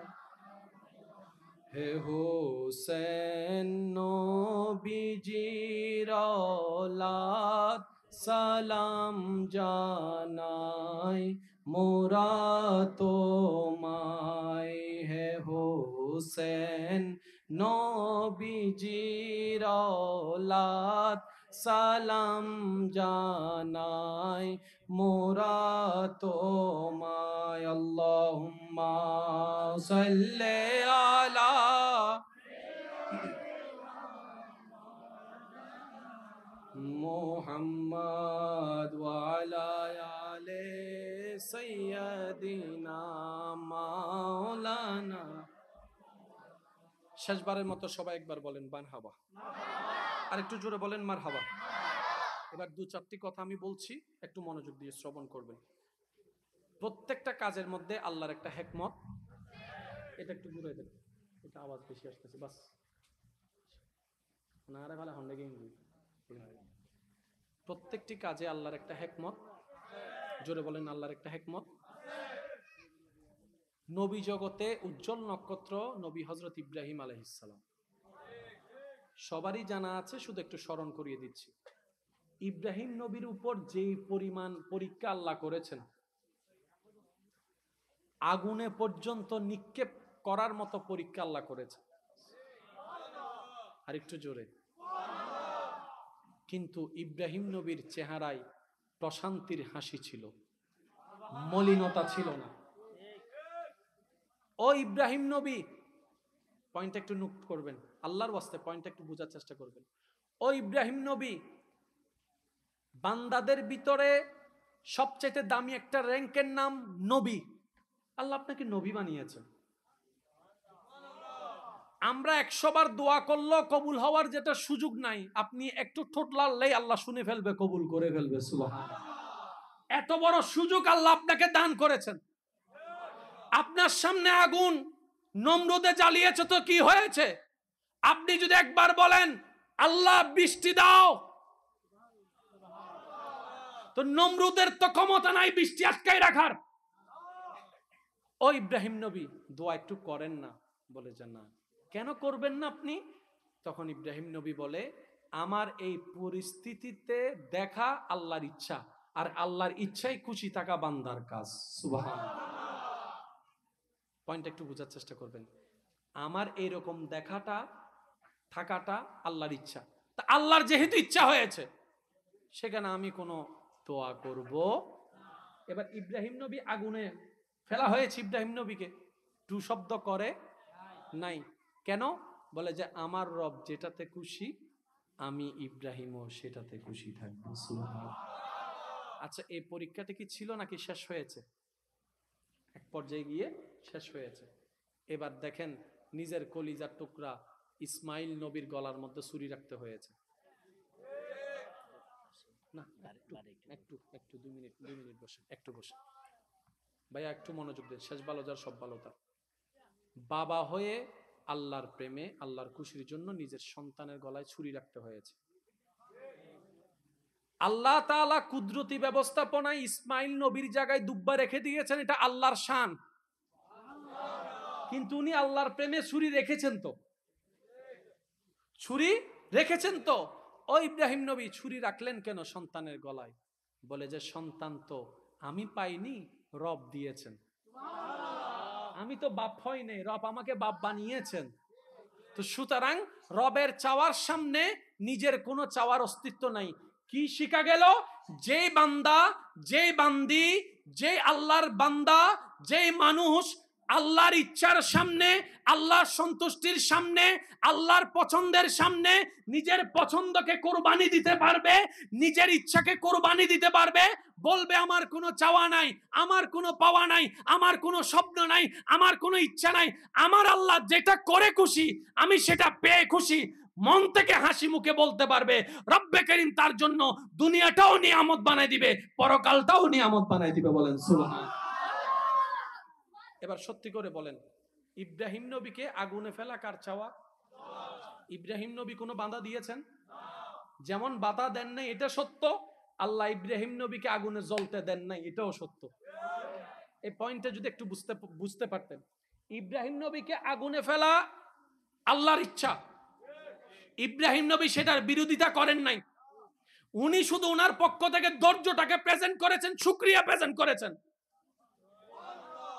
হে হোসেন নবীজির আওলাদ সালাম জানাই মোরা তোমায় হে হোসেন নবীজির আওলাদ সালাম জানাই মোরা তোমায় আল্লাহুম্মা সাল্লি আলা মুহাম্মদ ওয়া আলা আলি সাইয়্যিদিনা মাওলানা শেষবারের মতো সবাই একবার বলেন মারহাবা আর একটু জোরে বলেন মারহাবা এবার 2-4টি কথা আমি বলছি একটু মনোযোগ দিয়ে শ্রবণ করবেন প্রত্যেকটা কাজের মধ্যে আল্লাহর একটা হিকমত এটা একটু ঘুরে দেন এটা আওয়াজ বেশি আসতেছে বাস না আরে ভালো হন্ডে গেম প্রত্যেকটি কাজে আল্লাহর একটা হিকমত জোরে বলেন আল্লাহর একটা হিকমত নবী জগতে উজ্জ্বল নক্ষত্র নবী হযরত ইব্রাহিম আলাইহিস সালাম সবারই জানা আছে শুধু একটু স্মরণ করিয়ে দিচ্ছি ইব্রাহিম নবীর উপর যে পরিমাণ পরীক্ষা আল্লাহ করেছেন আগুনে পর্যন্ত নিক্ষেপ করার মতো পরীক্ষা আল্লাহ করেছেন আর একটু জোরে কিন্তু ইব্রাহিম নবীর চেহারায় প্রশান্তির হাসি ছিল মলিনতা ছিল না ও ইব্রাহিম নবী পয়েন্ট একটু নোট করবেন আল্লাহর ওয়াস্তে পয়েন্ট একটু বোঝার চেষ্টা করবেন ও ইব্রাহিম নবী বান্দাদের ভিতরে সবচেয়ে দামি একটা র‍্যাঙ্কের নাম নবী আল্লাহ আপনাকে নবী বানিয়েছেন আমরা 100 বার দোয়া করলেও কবুল হওয়ার যেটা সুযোগ নাই আপনি একটু ঠোঁট লাড়লেই আল্লাহ শুনে ফেলবে কবুল করে ফেলবে সুবহানাল্লাহ এত বড় সুযোগ আল্লাহ আপনাকে দান করেছেন আপনার সামনে আগুন নমরুদে জ্বালিয়েছে তো কি হয়েছে আপনি যদি একবার বলেন আল্লাহ বৃষ্টি দাও তো নমরুদের তো ক্ষমতা নাই বৃষ্টি আটকাই রাখার ও ইব্রাহিম নবী দোয়া একটু করেন না বলে যে না কেন করবেন না আপনি তখন ইব্রাহিম নবী বলে, আমার এই পরিস্থিতিতে দেখা আল্লাহর ইচ্ছা, আর আল্লাহর ইচ্ছাই খুশি থাকা বান্দার কাজ। সুবহানাল্লাহ। পয়েন্ট একটু বোঝার চেষ্টা করবেন। আমার এইরকম দেখাটা থাকাটা আল্লাহর ইচ্ছা, তা আল্লাহর যেহেতু ইচ্ছা হয়েছে, সেখানে আমি কোনো দোয়া করব। এবার ইব্রাহিম নবী আগুনে ফেলা হয়েছে, ইব্রাহিম নবীকে টু শব্দ করে নাই। কেন? বলে যে আমার রব যেটাতে খুশি, আমি ইব্রাহিমও সেটাতে খুশি থাকবো। সুবহানাল্লাহ। আচ্ছা, এই পরীক্ষাটা কি ছিল নাকি শেষ হয়েছে? এক পর্যায়ে গিয়ে শেষ হয়েছে। এবার দেখেন, নিজের কলিজার টুকরা ইসমাইল নবীর গলার মধ্যে ছুরি রাখতে হয়েছে। না, একটু 2 মিনিট বসে, একটু বসে ভাইয়া, একটু মনোযোগ দেন। শেষ ভালো যার সব ভালো তার। বাবা হয়ে আল্লাহর প্রেমে, আল্লাহর খুশির জন্য নিজের সন্তানের গলায় ছুরি রাখতে হয়েছে। আল্লাহ তাআলা কুদরতি ব্যবস্থাপনায় ইসমাইল নবীর জায়গায় দুব্বা রেখে দিয়েছেন, এটা আল্লাহর শান। কিন্তু উনি আল্লাহর প্রেমে ছুরি রেখেছেন তো, ছুরি রেখেছেন তো। ও ইব্রাহিম নবী ছুরি রাখলেন কেন সন্তানের গলায়? বলে যে সন্তান তো আমি পাইনি, রব দিয়েছেন। আমি তো বাপ হই নাই, রব আমাকে বাপ বানিয়েছেন। তো সুতরাং রবের চাওয়ার সামনে নিজের কোনো চাওয়ার অস্তিত্ব নাই। কি শিখা গেল? যে বান্দা, যে বান্দি, যে আল্লাহর বান্দা, যে মানুষ আল্লাহর ইচ্ছার সামনে, আল্লাহর সন্তুষ্টির সামনে, আল্লাহর পছন্দের সামনে নিজের পছন্দকে কোরবানি দিতে পারবে, নিজের ইচ্ছাকে কোরবানি দিতে পারবে, বলবে আমার কোনো চাওয়া নাই, আমার কোনো পাওয়া নাই, আমার কোনো স্বপ্ন নাই, আমার কোনো ইচ্ছা নাই, আমার আল্লাহ যেটা করে খুশি, আমি সেটা পেয়ে খুশি, মন থেকে হাসি মুখে বলতে পারবে, রব্বে করিম তার জন্য দুনিয়াটাও নিয়ামত বানাই দিবে, পরকালটাও নিয়ামত বানাই দিবে। বলেন সুবহানাল্লাহ। এবার সত্যি করে বলেন, ইব্রাহিম নবীকে আগুনে ফেলা কার চাওয়া? ইব্রাহিম নবী কোনো বাধা দিয়েছেন? যেমন বাধা দেন নাই এটা সত্য, আল্লাহ ইব্রাহিম নবীকে আগুনে জ্বলতে দেন নাই এটাও সত্য। এই পয়েন্টটা যদি একটু বুঝতে পারতেন। ইব্রাহিম নবীকে আগুনে ফেলা আল্লাহর ইচ্ছা, ইব্রাহিম নবী সেটার বিরোধিতা করেন নাই। উনি শুধু ওনার পক্ষ থেকে ধৈর্যটাকে প্রেজেন্ট করেছেন, শুকরিয়া প্রেজেন্ট করেছেন।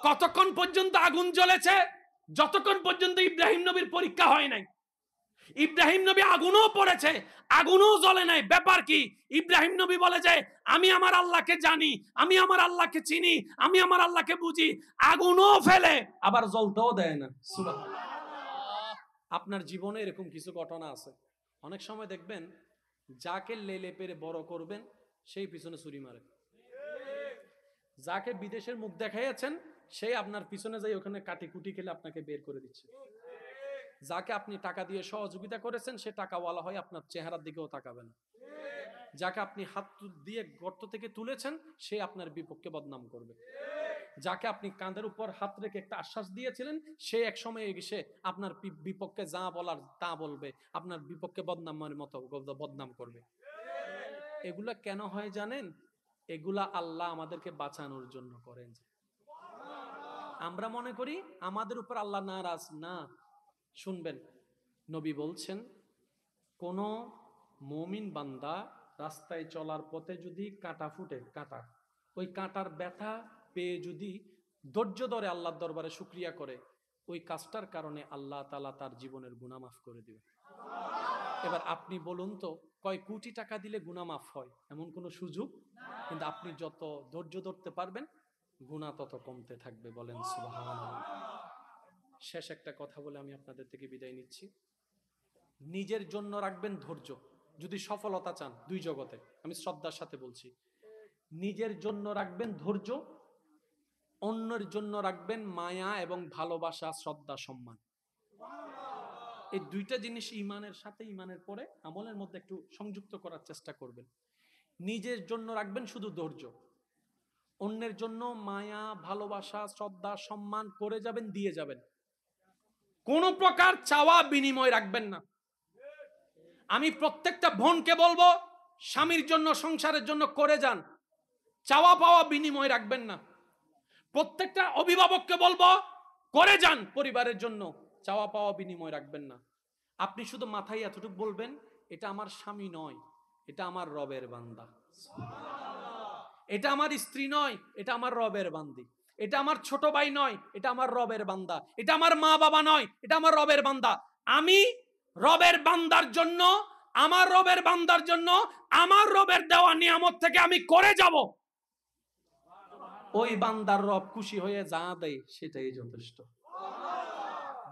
কতক্ষণ পর্যন্ত আগুন জ্বলেছে? যতক্ষণ পর্যন্ত ইব্রাহিম নবীর পরীক্ষা হয় নাই। ইব্রাহিম নবী আগুনও পড়েছে, আগুনও জ্বলে নাই। ব্যাপার কি? ইব্রাহিম নবী বলে যে আমি আমার আল্লাহকে জানি, আমি আমার আল্লাহকে চিনি, আমি আমার আল্লাহকে বুঝি। আগুনও ফেলে, আবার জ্বলতেও দেয় না। সুবহানাল্লাহ। আপনার জীবনে এরকম কিছু ঘটনা আছে। অনেক সময় দেখবেন যাকে লেলে পেরে বড় করবেন সেই পিছনে ছুরি মারে। যাকে বিদেশের মুখ দেখাইয়াছেন সেই আপনার পিছনে যাই ওখানে কাটিকুটি খেলে আপনাকে বের করে দিচ্ছে। যাকে আপনি টাকা দিয়ে সহযোগিতা করেছেন সে টাকাওয়ালা হয় আপনার চেহারার দিকেও তাকাবে না। যাকে আপনি হাত দিয়ে গর্ত থেকে তুলেছেন সে আপনার বিপক্ষে বদনাম করবে। যাকে আপনি কাঁধের উপর হাত রেখে একটা আশ্বাস দিয়েছিলেন সে এক সময় এসে আপনার বিপক্ষে যা বলার তা বলবে, আপনার বিপক্ষে বদনামের মতো বদনাম করবে। এগুলা কেন হয় জানেন? এগুলা আল্লাহ আমাদেরকে বাঁচানোর জন্য করেন। আমরা মনে করি আমাদের উপর আল্লাহ নারাজ না। শুনবেন, নবী বলছেন কোন মুমিন বান্দা রাস্তায় চলার পথে যদি কাঁটা ফুটে, কাঁটা, ওই কাঁটার ব্যথা পেয়ে যদি ধৈর্য ধরে আল্লাহর দরবারে শুকরিয়া করে, ওই কাজটার কারণে আল্লাহ তাআলা তার জীবনের গুনাহ মাফ করে দিবে। এবার আপনি বলুন তো, কয় কোটি টাকা দিলে গুনাহ মাফ হয় এমন কোনো সুযোগ? কিন্তু আপনি যত ধৈর্য ধরতে পারবেন গুনাহ তত কমতে থাকবে। বলেন সুবহানাল্লাহ। শেষ একটা কথা বলে আমি আপনাদের থেকে বিদায় নিচ্ছি। নিজের জন্য রাখবেন ধৈর্য যদি সফলতা চান দুই জগতে। আমি শ্রদ্ধার সাথে বলছি, নিজের জন্য রাখবেন ধৈর্য, অন্যের জন্য রাখবেন মায়া এবং ভালোবাসা, শ্রদ্ধা, সম্মান। এই দুইটা জিনিস ইমানের সাথে, ইমানের পরে আমলের মধ্যে একটু সংযুক্ত করার চেষ্টা করবেন। নিজের জন্য রাখবেন শুধু ধৈর্য, অন্যের জন্য মায়া, ভালোবাসা, শ্রদ্ধা, সম্মান করে যাবেন, দিয়ে যাবেন। কোন প্রকার চাওয়া বিনিময় রাখবেন না। আমি প্রত্যেকটা বোনকে বলবো স্বামীর জন্য, সংসারের জন্য করে যান, চাওয়া পাওয়া বিনিময় রাখবেন না। প্রত্যেকটা অভিভাবককে বলবো করে যান পরিবারের জন্য, চাওয়া পাওয়া বিনিময় রাখবেন না। আপনি শুধু মাথায় এতটুকু বলবেন, এটা আমার স্বামী নয়, এটা আমার রবের বান্দা। এটা আমার স্ত্রী নয়, এটা আমার রবের বান্দি। এটা আমার ছোট ভাই নয়, এটা আমার রবের বান্দা। এটা আমার মা বাবা নয়, এটা আমার রবের বান্দা। আমি রবের বান্দার জন্য, আমার রবের বান্দার জন্য আমার রবের দেওয়া নিয়ামত থেকে আমি করে যাব। ওই বান্দার রব খুশি হয়ে যা দেয় সেটাই যথেষ্ট।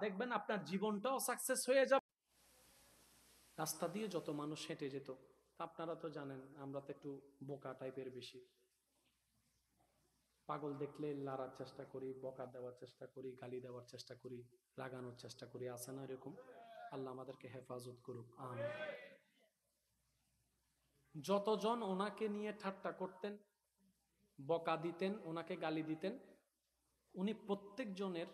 দেখবেন আপনার জীবনটাও সাকসেস হয়ে যাবে। রাস্তা দিয়ে যত মানুষ হেঁটে যেত, আপনারা তো জানেন আমরা তো একটু বোকা টাইপের বেশি। পাগল দেখলে লড়ার চেষ্টা করি, বকা দেওয়ার চেষ্টা করি, গালি দেওয়ার চেষ্টা করি, রাগানোর চেষ্টা করি, আছে না এরকম? আল্লাহ আমাদেরকে হেফাজত করুক, আমিন। যতজন ওনাকে নিয়ে ঠাট্টা করতেন, বকা দিতেন, ওনাকে গালি দিতেন, উনি প্রত্যেকজনের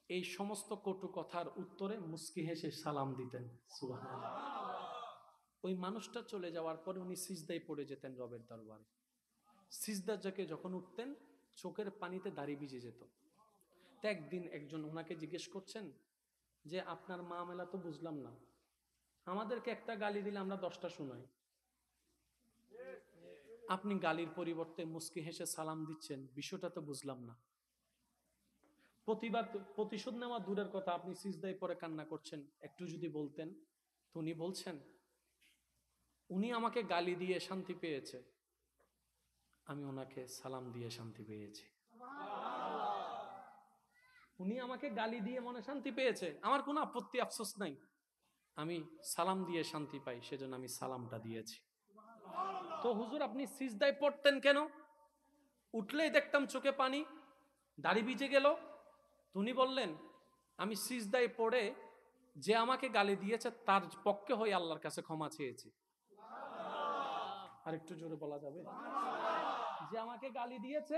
এই সমস্ত কটু কথার উত্তরে মুস্কি হেসে সালাম দিতেন। সুবহানাল্লাহ। ওই মানুষটা চলে যাওয়ার পরে উনি সিজদায় পড়ে যেতেন রবের দরবারে। সিজদা থেকে যখন উঠতেন চোখের পানিতে দাড়ি ভিজে যেত। তো একদিন একজন ওনাকে জিজ্ঞেস করছেন যে আপনার মামলা তো বুঝলাম না, আমাদেরকে একটা গালি দিলে আমরা 10টা শোনাই, আপনি গালির পরিবর্তে মুস্কি হেসে সালাম দিচ্ছেন, বিষয়টা তো বুঝলাম না। প্রতিশোধ নেওয়া দূরের কথা, আপনি সিজদায় পরে কান্না করছেন, একটু যদি বলতেন। তো উনি বলছেন উনি আমাকে গালি দিয়ে শান্তি পেয়েছে, আমি ওনাকে সালাম দিয়ে শান্তি পেয়েছি। উনি আমাকে গালি দিয়ে মনে শান্তি পেয়েছে, আমার কোনো আপত্তি আফসোস নাই, আমি সালাম দিয়ে শান্তি পাই, সেজন্য আমি সালামটা দিয়েছি। তো হুজুর আপনি সিজদায় পড়তেন কেন? উঠলেই দেখতাম চোখে পানি, দাড়ি ভিজে গেল। উনি বললেন আমি সিজদায় পড়ে যে আমাকে গালি দিয়েছে তার পক্ষে হয়ে আল্লাহর কাছে ক্ষমা চেয়েছি। আর একটু জোরে বলা যাবে? যে আমাকে গালি দিয়েছে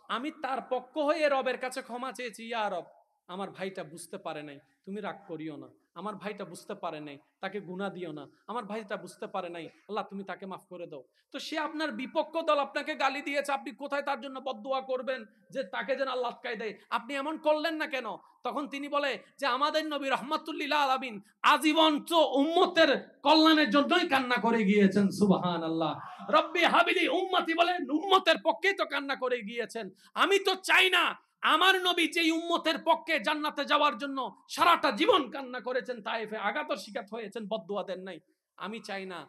আমি তার পক্ষ হয়ে রবের কাছে ক্ষমা চেয়েছি। ইয়া রব, আমার ভাইটা বুঝতে পারে নাই, তুমি রাগ করিও না। আমার ভাইটা বুঝতে পারে নাই, তাকে গুনাহ দিও না। আমার ভাইটা বুঝতে পারে নাই, আল্লাহ তুমি তাকে মাফ করে দাও। তো সে আপনার বিপক্ষ দল আপনাকে গালি দিয়েছে, আপনি কোথায় তার জন্য বদদুয়া করবেন যে তাকে যেন আল্লাহ আটকায় দেয়? আপনি এমন করলেন না কেন? তখন তিনি বলে যে আমাদের নবী রাহমাতুল্লিল আলামিন আজীবন তো উম্মতের কল্যাণের জন্যই কান্না করে গিয়েছেন। সুবহানাল্লাহ। রব্বি হাবিলি উম্মতি বলেন উম্মতের পক্ষেই তো কান্না করে গিয়েছেন। আমি তো চাই না আমার নবী যে উম্মতের পক্ষে জান্নাতে যাওয়ার জন্য সারাটা জীবন কান্না করেছেন, তায়েফে আঘাত শিকার হয়েছেন, বদদুয়া দেন নাই, আমি চাই না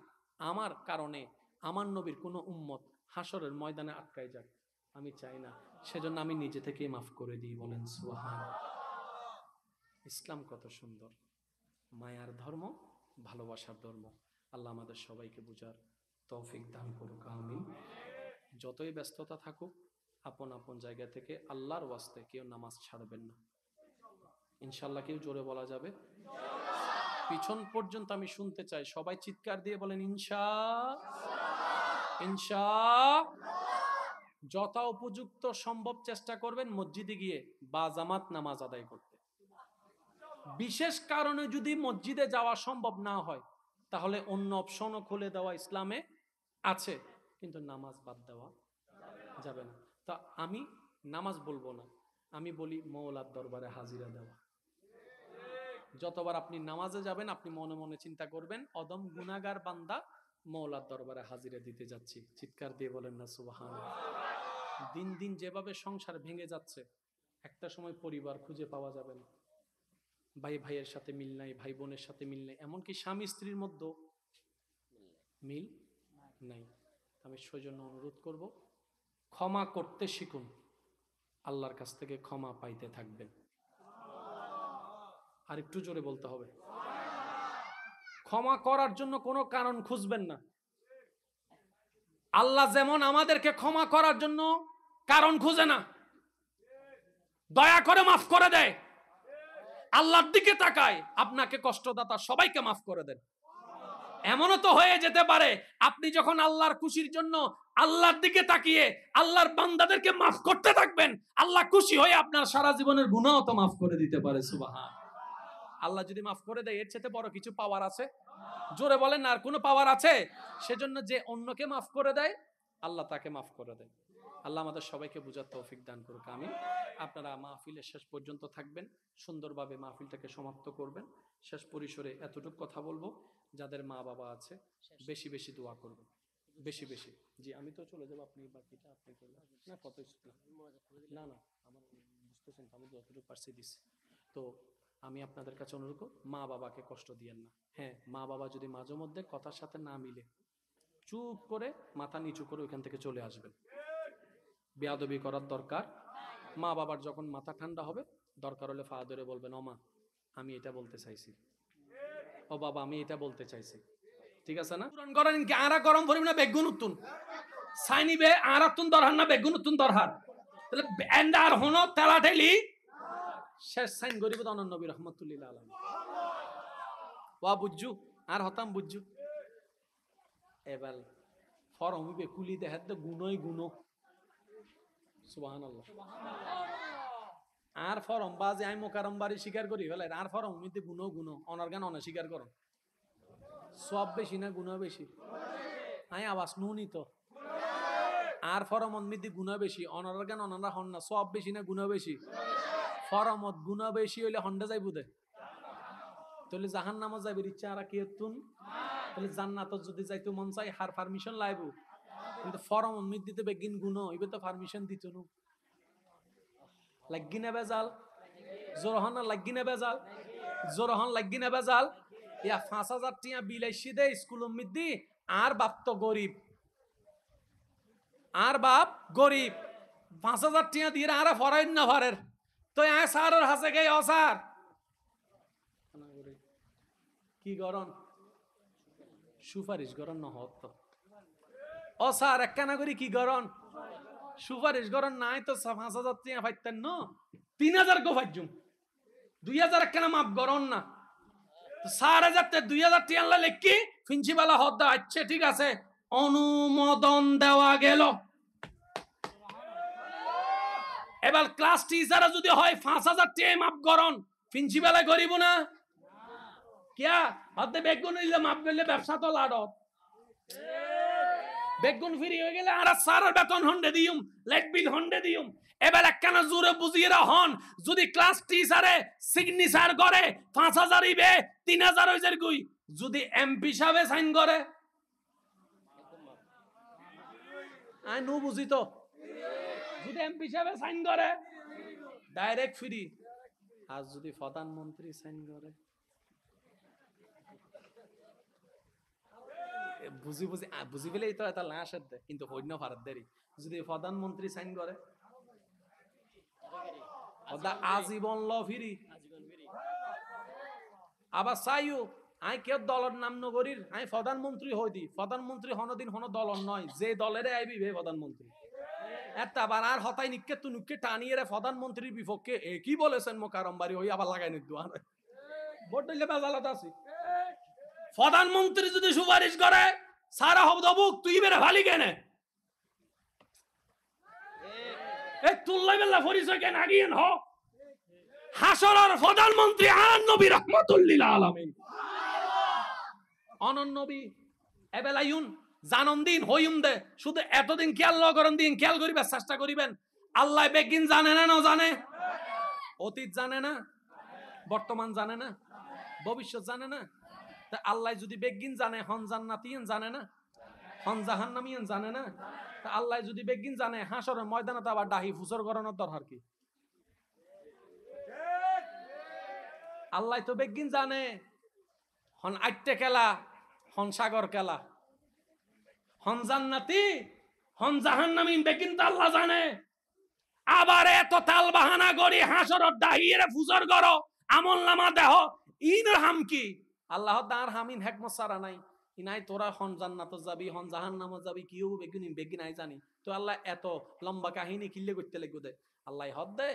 আমার কারণে আমার নবীর কোনো উম্মত হাসরের ময়দানে আটকায় যাক, আমি চাই না। সেজন্য আমি নিজে থেকেই মাফ করে দিই। বলেন সুবহানাল্লাহ। ইসলাম কত সুন্দর, মায়ার ধর্ম, ভালোবাসার ধর্ম। আল্লাহ আমাদের সবাইকে বুঝার তৌফিক দান করুক, আমিন। যতই ব্যস্ততা থাকুক, আপন আপন জায়গা থেকে আল্লাহর ওয়াস্তে কেউ নামাজ ছাড়বেন না, ইনশাল্লাহ। কেউ জোরে বলা যাবে? পিছন পর্যন্ত আমি শুনতে চাই, সবাই চিৎকার দিয়ে বলেন ইনশা ইনশা। যথা উপযুক্ত সম্ভব চেষ্টা করবেন মসজিদে গিয়ে বা জামাত নামাজ আদায় করতে। বিশেষ কারণে যদি মসজিদে যাওয়া সম্ভব না হয় তাহলে অন্য অপশনও খুলে দেওয়া ইসলামে আছে, কিন্তু নামাজ বাদ দেওয়া যাবে না। তা আমি নামাজ বলবো না, আমি বলি মওলার দরবারে হাজিরা দেওয়া। যতবার আপনি নামাজে যাবেন আপনি মনে মনে চিন্তা করবেন অদম গুনাহগার বান্দা মওলার দরবারে হাজিরা দিতে যাচ্ছি। চিৎকার দিয়ে বলেন না সুবহানাল্লাহ। দিন দিন যেভাবে সংসার ভেঙে যাচ্ছে, একটা সময় পরিবার খুঁজে পাওয়া যাবে না, ভাই ভাইয়ের সাথে মিল নাই, ভাই বোনের সাথে মিল নাই, এমনকি স্বামী স্ত্রীর মধ্যে মিল নাই। আমি সেজন্য অনুরোধ করব, ক্ষমা করতে শিখুন, আল্লাহর কাছ থেকে ক্ষমা পাইতে থাকবেন। আর একটু জোরে বলতে হবে। ক্ষমা করার জন্য কোনো কারণ খুঁজবেন না। আল্লাহ যেমন আমাদেরকে ক্ষমা করার জন্য কারণ খুঁজে না, দয়া করে মাফ করে দেয়। আল্লাহর দিকে তাকায়, আপনাকে কষ্টদাতা সবাইকে মাফ করে দেন। এমনও তো হয়ে যেতে পারে আপনি যখন আল্লাহর খুশির জন্য আল্লাহর দিকে তাকিয়ে আল্লাহর বান্দাদেরকে মাফ করতে থাকবেন, আল্লাহ খুশি হয়ে আপনার সারা জীবনের গুনাহও তো মাফ করে দিতে পারে। সুবহান। আল্লাহ যদি মাফ করে দেয় এর চেয়ে বড় কিছু পাওয়ার আছে? জোরে বলেন না, আর কোনো পাওয়ার আছে? সেজন্য যে অন্যকে মাফ করে দেয় আল্লাহ তাকে মাফ করে দেয়। আল্লাহ আমাদের সবাইকে বুঝার তৌফিক দান করুক, আমিন। আপনারা মাহফিলের শেষ পর্যন্ত থাকবেন, সুন্দরভাবে মাহফিলটাকে সমাপ্ত করবেন। শেষ পরিসরে এতটুকু কথা বলবো, যাদের মা বাবা আছে বেশি বেশি দোয়া করবেন, বেশি বেশি। জি আমি তো চলে যাবো, আপনি বাকিটা আপনি করবেন না, কত না না আমার বুঝতেছেন, আমি যতটুকু পারছি দিচ্ছি। তো আমি আপনাদের কাছে অনুরোধ করব, মা বাবাকে কষ্ট দিয়েন না। হ্যাঁ, মা বাবা যদি মাঝে মধ্যে কথার সাথে না মিলে, চুপ করে মাথা নিচু করে ওইখান থেকে চলে আসবেন। বেয়াদবি করার দরকার। মা বাবার যখন মাথা ঠান্ডা হবে, দরকার হলে ফা ধরে বলবেন, ও মা আমি এটা বলতে চাইছি, ও বাবা আমি এটা বলতে চাইছি, ঠিক আছে না? পূরণ করেন কি আরা গরম ভরিব না বেগুন উত্তুন সাইনিবে আর তুন দরহার না বেগুন উত্তুন দরহার, তাহলে এন্ডার হনো তেলা ঠেলি শেষ সাইন গরিব অনন্য নবী রহমতুল্লাহ আলাইহি ওয়া বুজ্জু আর হতাম বুজ্জু এবার ফরম হইবে কুলি দেখাত গুণই গুণ, সুবহানাল্লাহ। আর ফরম বাজে আমি মোকারম বাড়ি স্বীকার করি হলে আর ফরম হইতে গুণ গুণ অনার গান অনা স্বীকার করো, সব বেশি না গুণ বেশি, আই আওয়াজ নুনি তো আর ফরমত মিদি গুণ বেশি, অনার গান অনারা হন না, সব বেশি না গুণ বেশি, ফরমত গুণ বেশি হইলে হন্ডে যাইব দে, তাহলে জাহান নামত যাইবে ইচ্ছা আর কি তুন, তাহলে জান্নাতত যদি যাইতো মন চাই হার পারমিশন লাইব, কিন্তু ফরম মিদিতে বেগিন গুণ হইবে তো পারমিশন দিত নু, লাগি না বেজাল জোরহন লাগি না বেজাল, জোরহন লাগি না বেজাল, ইয়া ৫,০০০ টিয়া বিলাইছি দে স্কুল মিদি, আর বাপ তো গরিব, আর বাপ গরিব, ৫,০০০ টিয়া দিয়ে আর ফরাইন না ফরের, তো স্যারের হাসে গে অসার কি গরন সুপারিশ গরন নহত, ও স্যার একখানা করি কি গরন সুপারিশ গরন নাই তো ৫,০০০ টিয়া ফাইতেন ন ৩,০০০ গো ফাইজুম, ২,০০০ একখানা মাপ গরন না, স্যারে যাতে ২,০০০ টিয়া লেখি প্রিন্সিপাল হদ্দা আচ্ছা ঠিক আছে অনুমোদন দেওয়া গেল। এবার ক্লাস টিচার যদি হয় ৫,০০০ টিয়া মাপ গরন, প্রিন্সিপালে করিব না কিয়া হতে বেগুন নিলে মাপ করলে ব্যবসা তো লাডত, বেগুন ফ্রি হয়ে গেলে আর স্যারের বেতন হন্ডে দিউম, লাইট বিল হন্ডে দিউম। এবার একখানা জোরে বুঝিয়ে হন, যদি ক্লাস টিচারে সিগনেচার করে ৫,০০০ ইবে ৩,০০০ হইছে কই, যদি এমপি সাহেব সাইন করে আই নো বুঝি তো, যদি এমপি সাহেব সাইন করে ডাইরেক্ট ফ্রি, আর যদি প্রধানমন্ত্রী সাইন করে বুঝি বুঝি বুঝি পেলেই তো এটা লাশের দে, কিন্তু হইন্য ভারত দেরি, যদি প্রধানমন্ত্রী সাইন করে আজীবন ল ফিরি। আবার চাইও আই কেউ দলের নাম নগরীর আই প্রধানমন্ত্রী হই দি, প্রধানমন্ত্রী হনদিন হন দলর নয়, যে দলের আইবি বে প্রধানমন্ত্রী একটা বার আর হতাই নিকে তু নুকে টানিয়ে রে প্রধানমন্ত্রীর বিপক্ষে একই বলেছেন মোকারম বাড়ি হই আবার লাগাই নিত ভোট দিলে বেজালত আছি। প্রধানমন্ত্রী যদি সুপারিশ করে সারা হব দবুক তুই বেরে ভালি কেনে এ তুল্লাই বেলা পরিচয় কেন আগিয়েন হ হাসরের প্রধানমন্ত্রী আর নবী রাহমাতুল্লিল আলামিন অনন নবী এবেলায়ুন জানন দিন হইম দে, শুধু এতদিন খেয়াল ন করেন দিন খেয়াল করিবার চেষ্টা করিবেন। আল্লাহ বেগিন জানে না, না জানে, অতীত জানে না, বর্তমান জানে না, ভবিষ্যৎ জানে না, তা আল্লাহ যদি বেগিন জানে হন জান্নাতিয়েন জানে না, হন জাহান্নামিয়েন জানে না, তা আল্লাহ যদি বেগিন জানে হাসরের ময়দানে তো আবার ডাহি ফুসর করানোর দরকার কি? আল্লাহ তো বেগিন জানে হন আইটে খেলা, হন সাগর খেলা, হন জান্নাতি হন জাহান্নামী বেগিন তো আল্লাহ জানে। আবার এত তাল বাহানা করি হাসরের ডাহিরে ফুসর করো আমল নামা দেহ ইনের হাম কি? আল্লাহ দার হামিন হেকমত সারা নাই ইনাই তোরা হন জান্নাত যাবি হন জাহান্নামত যাবি কিও বেগিন আই জানি তো আল্লাহ এত লম্বা কাহিনী কিল্লে করতে লাগবে দে। আল্লাহ হদ দে